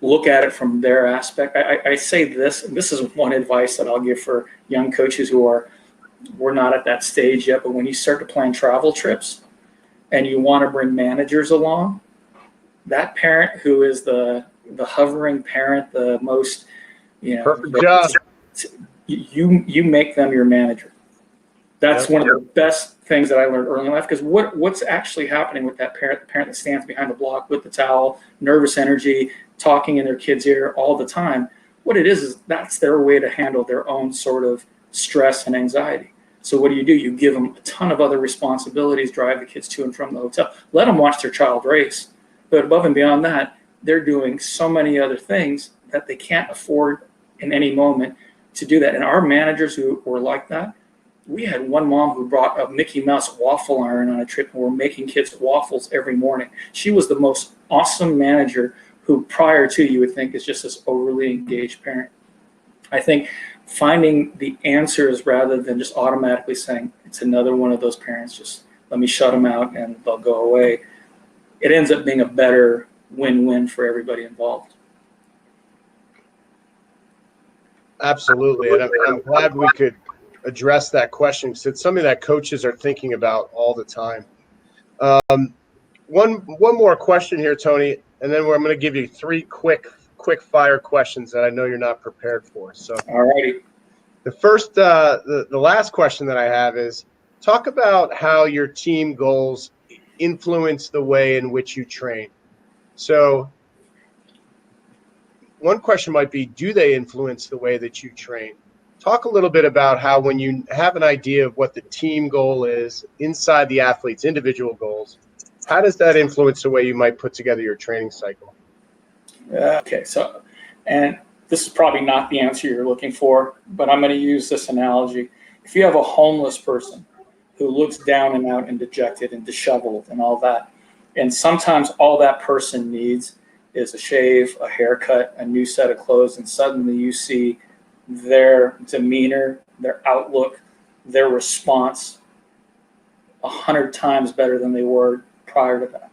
B: Look at it from their aspect. I say this, and this is one advice that I'll give for young coaches we're not at that stage yet, but when you start to plan travel trips and you want to bring managers along, that parent who is the hovering parent, the most,
A: perfect job.
B: You make them your manager. That's one of the best things that I learned early in life, because what's actually happening with that parent, the parent that stands behind the block with the towel, nervous energy, talking in their kid's ear all the time, what it is that's their way to handle their own sort of stress and anxiety. So what do? You give them a ton of other responsibilities, drive the kids to and from the hotel, let them watch their child race. But above and beyond that, they're doing so many other things that they can't afford in any moment to do that. And our managers who were like that, we had one mom who brought a Mickey Mouse waffle iron on a trip, and we're making kids waffles every morning. She was the most awesome manager who prior to, you would think, is just this overly engaged parent. I think finding the answers rather than just automatically saying, it's another one of those parents, just let me shut them out and they'll go away. It ends up being a better win-win for everybody involved.
A: Absolutely. And I'm glad we could address that question, because it's something that coaches are thinking about all the time. One more question here, Tony, and then I'm going to give you 3 quick fire questions that I know you're not prepared for. So,
B: all righty.
A: The first, the last question that I have is, talk about how your team goals influence the way in which you train. So one question might be, do they influence the way that you train? Talk a little bit about how, when you have an idea of what the team goal is inside the athlete's individual goals, how does that influence the way you might put together your training cycle?
B: Okay, so, and this is probably not the answer you're looking for, but I'm going to use this analogy. If you have a homeless person who looks down and out and dejected and disheveled and all that, and sometimes all that person needs is a shave, a haircut, a new set of clothes, and suddenly you see their demeanor, their outlook, their response 100 times better than they were prior to that.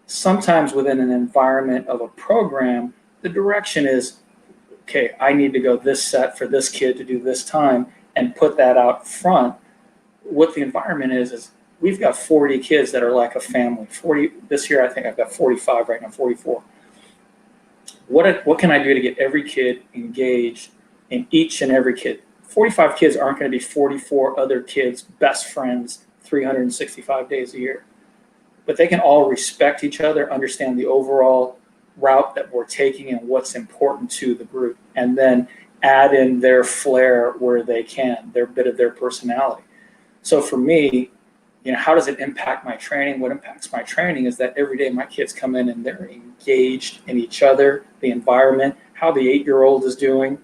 B: Sometimes within an environment of a program, the direction is, okay, I need to go this set for this kid to do this time, and put that out front. What the environment is we've got 40 kids that are like a family. 40 this year, I think I've got 45 right now, 44. What can I do to get every kid engaged in each and every kid? 45 kids aren't going to be 44 other kids' best friends 365 days a year. But they can all respect each other, understand the overall route that we're taking and what's important to the group, and then add in their flair where they can, their bit of their personality. So for me, how does it impact my training? What impacts my training is that every day my kids come in and they're engaged in each other, the environment, how the 8-year-old is doing.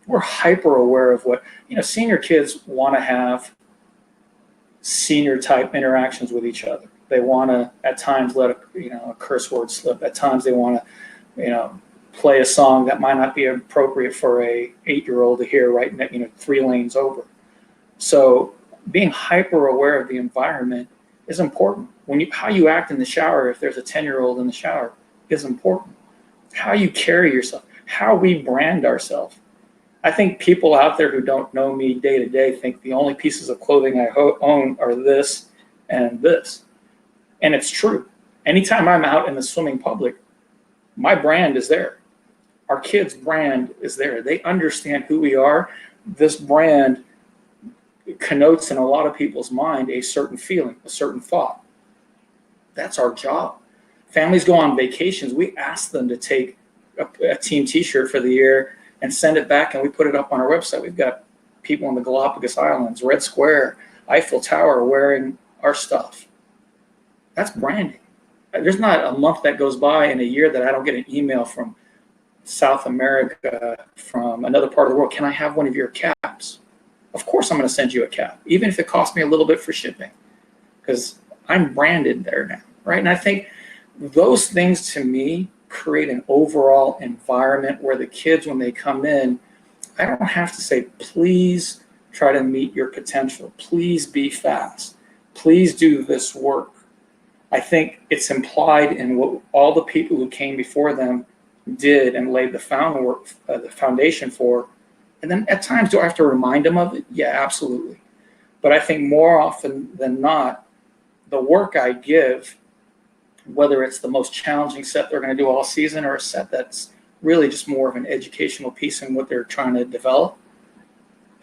B: We're hyper aware of what, senior kids want to have senior type interactions with each other. They want to at times let a curse word slip. At times they want to, play a song that might not be appropriate for a 8-year-old to hear right, 3 lanes over. So being hyper aware of the environment is important. How you act in the shower, if there's a 10-year-old in the shower, is important. How you carry yourself, how we brand ourselves. I think people out there who don't know me day to day think the only pieces of clothing I own are this and this. And it's true. Anytime I'm out in the swimming public, my brand is there. Our kids' brand is there. They understand who we are. This brand connotes in a lot of people's mind a certain feeling, a certain thought. That's our job. Families go on vacations. We ask them to take a team t-shirt for the year and send it back, and we put it up on our website. We've got people in the Galapagos Islands, Red Square, Eiffel Tower wearing our stuff. That's branding. There's not a month that goes by in a year that I don't get an email from South America, from another part of the world. Can I have one of your caps? Of course I'm going to send you a cap, even if it costs me a little bit for shipping, because I'm branded there now, right? And I think those things to me create an overall environment where the kids, when they come in, I don't have to say, please try to meet your potential. Please be fast. Please do this work. I think it's implied in what all the people who came before them did and laid the foundation for. And then at times, do I have to remind them of it? Yeah, absolutely. But I think more often than not, the work I give, whether it's the most challenging set they're going to do all season or a set that's really just more of an educational piece in what they're trying to develop,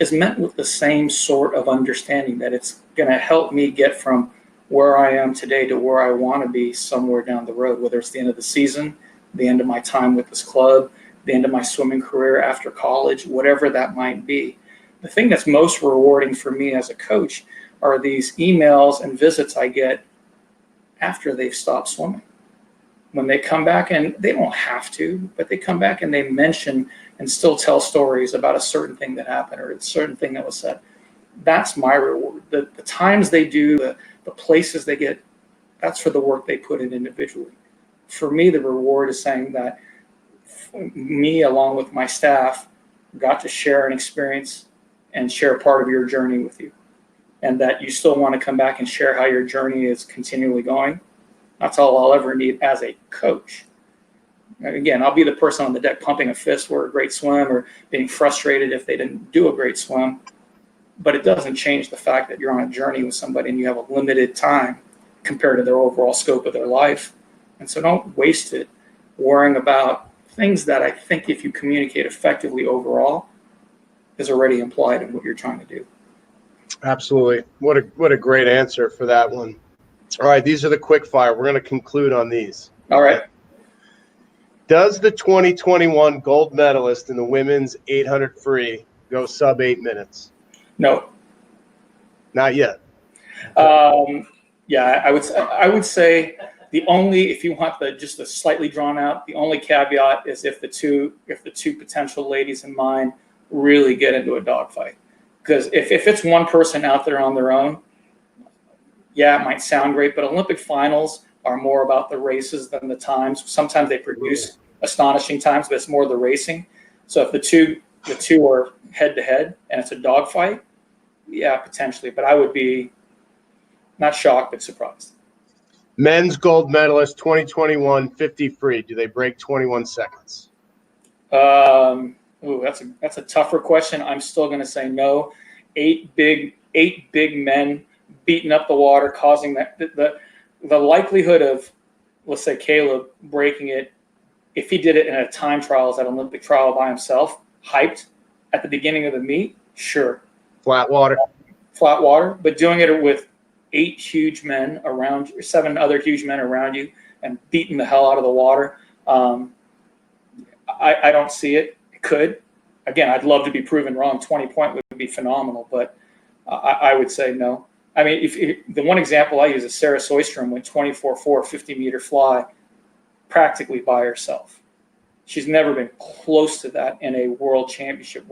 B: is meant with the same sort of understanding that it's going to help me get from where I am today to where I want to be somewhere down the road, whether it's the end of the season, the end of my time with this club, the end of my swimming career after college, whatever that might be. The thing that's most rewarding for me as a coach are these emails and visits I get after they've stopped swimming. When they come back, and they don't have to, but they come back and they mention and still tell stories about a certain thing that happened or a certain thing that was said. That's my reward. The times they do, the places they get, that's for the work they put in individually. For me, the reward is saying that me, along with my staff, got to share an experience and share part of your journey with you. And that you still want to come back and share how your journey is continually going. That's all I'll ever need as a coach. Again, I'll be the person on the deck pumping a fist for a great swim or being frustrated if they didn't do a great swim. But it doesn't change the fact that you're on a journey with somebody and you have a limited time compared to their overall scope of their life. And so don't waste it worrying about things that I think if you communicate effectively overall is already implied in what you're trying to do.
A: Absolutely. What a great answer for that one. All right, these are the quick fire. We're going to conclude on these.
B: All right.
A: Does the 2021 gold medalist in the women's 800 free go sub 8 minutes?
B: No.
A: Not yet.
B: Yeah, I would say the only, if you want just the slightly drawn out, the only caveat is if the two potential ladies in mind really get into a dogfight. Because if it's one person out there on their own, yeah, it might sound great, but Olympic finals are more about the races than the times. Sometimes they produce astonishing times, but it's more the racing. So if the two are head to head and it's a dogfight, yeah, potentially. But I would be not shocked, but surprised.
A: Men's gold medalist 2021 50 free. Do they break 21 seconds?
B: That's a tougher question. I'm still going to say no. Eight big men beating up the water, causing that the likelihood of, let's say, Caleb breaking it, if he did it in a time trials at Olympic trial by himself, hyped at the beginning of the meet, sure.
A: Flat water,
B: but doing it with 8 huge men around you, 7 other huge men around you, and beating the hell out of the water, I don't see it. It could. Again, I'd love to be proven wrong. 20-point would be phenomenal, but I would say no. I mean, the one example I use is Sarah Soystrom went 24/4 50-meter fly practically by herself. She's never been close to that in a world championship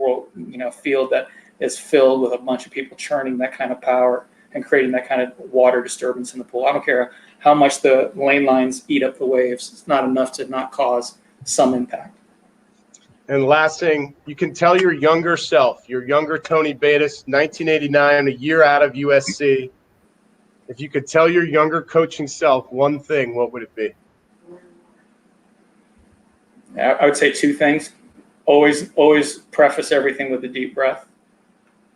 B: field that is filled with a bunch of people churning that kind of power and creating that kind of water disturbance in the pool. I don't care how much the lane lines eat up the waves. It's not enough to not cause some impact.
A: And last thing, you can tell your younger self, your younger Tony Batis, 1989, a year out of USC. If you could tell your younger coaching self one thing, what would it be?
B: I would say two things. Always preface everything with a deep breath.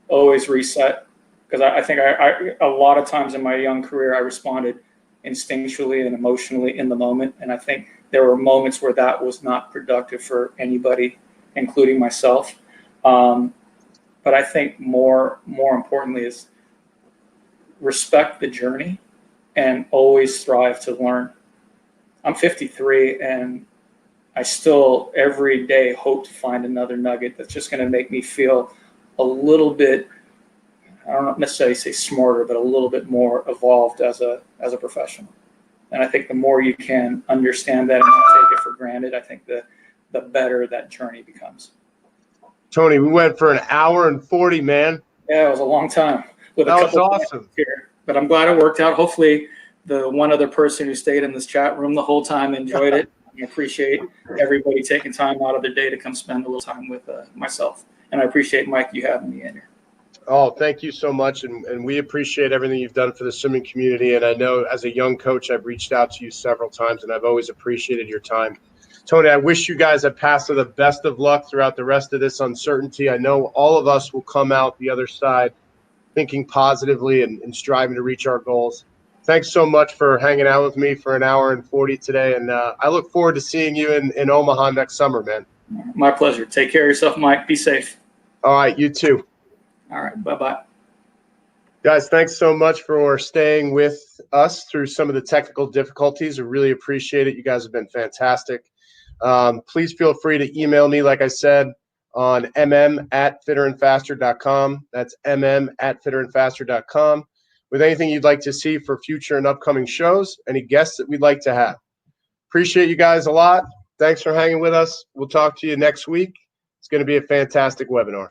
B: Always reset. Because I think I a lot of times in my young career, I responded instinctually and emotionally in the moment. And I think there were moments where that was not productive for anybody, including myself. But I think more importantly is respect the journey and always strive to learn. I'm 53 and I still every day hope to find another nugget that's just going to make me feel a little bit, I don't necessarily say smarter, but a little bit more evolved as a professional. And I think the more you can understand that and not take it for granted, I think the better that journey becomes.
A: Tony, we went for an hour and 40, man.
B: Yeah, it was a long time.
A: That was awesome.
B: Here, but I'm glad it worked out. Hopefully the one other person who stayed in this chat room the whole time enjoyed it. I appreciate everybody taking time out of their day to come spend a little time with myself. And I appreciate, Mike, you having me in here.
A: Oh, thank you so much. And we appreciate everything you've done for the swimming community. And I know as a young coach, I've reached out to you several times, and I've always appreciated your time. Tony, I wish you guys at PASA the best of luck throughout the rest of this uncertainty. I know all of us will come out the other side thinking positively and striving to reach our goals. Thanks so much for hanging out with me for an hour and 40 today. And I look forward to seeing you in Omaha next summer, man.
B: My pleasure. Take care of yourself, Mike. Be safe.
A: All right, you too.
B: All right, bye-bye.
A: Guys, thanks so much for staying with us through some of the technical difficulties. I really appreciate it. You guys have been fantastic. Please feel free to email me, like I said, on mm@fitterandfaster.com. That's mm@fitterandfaster.com. With anything you'd like to see for future and upcoming shows, any guests that we'd like to have. Appreciate you guys a lot. Thanks for hanging with us. We'll talk to you next week. It's going to be a fantastic webinar.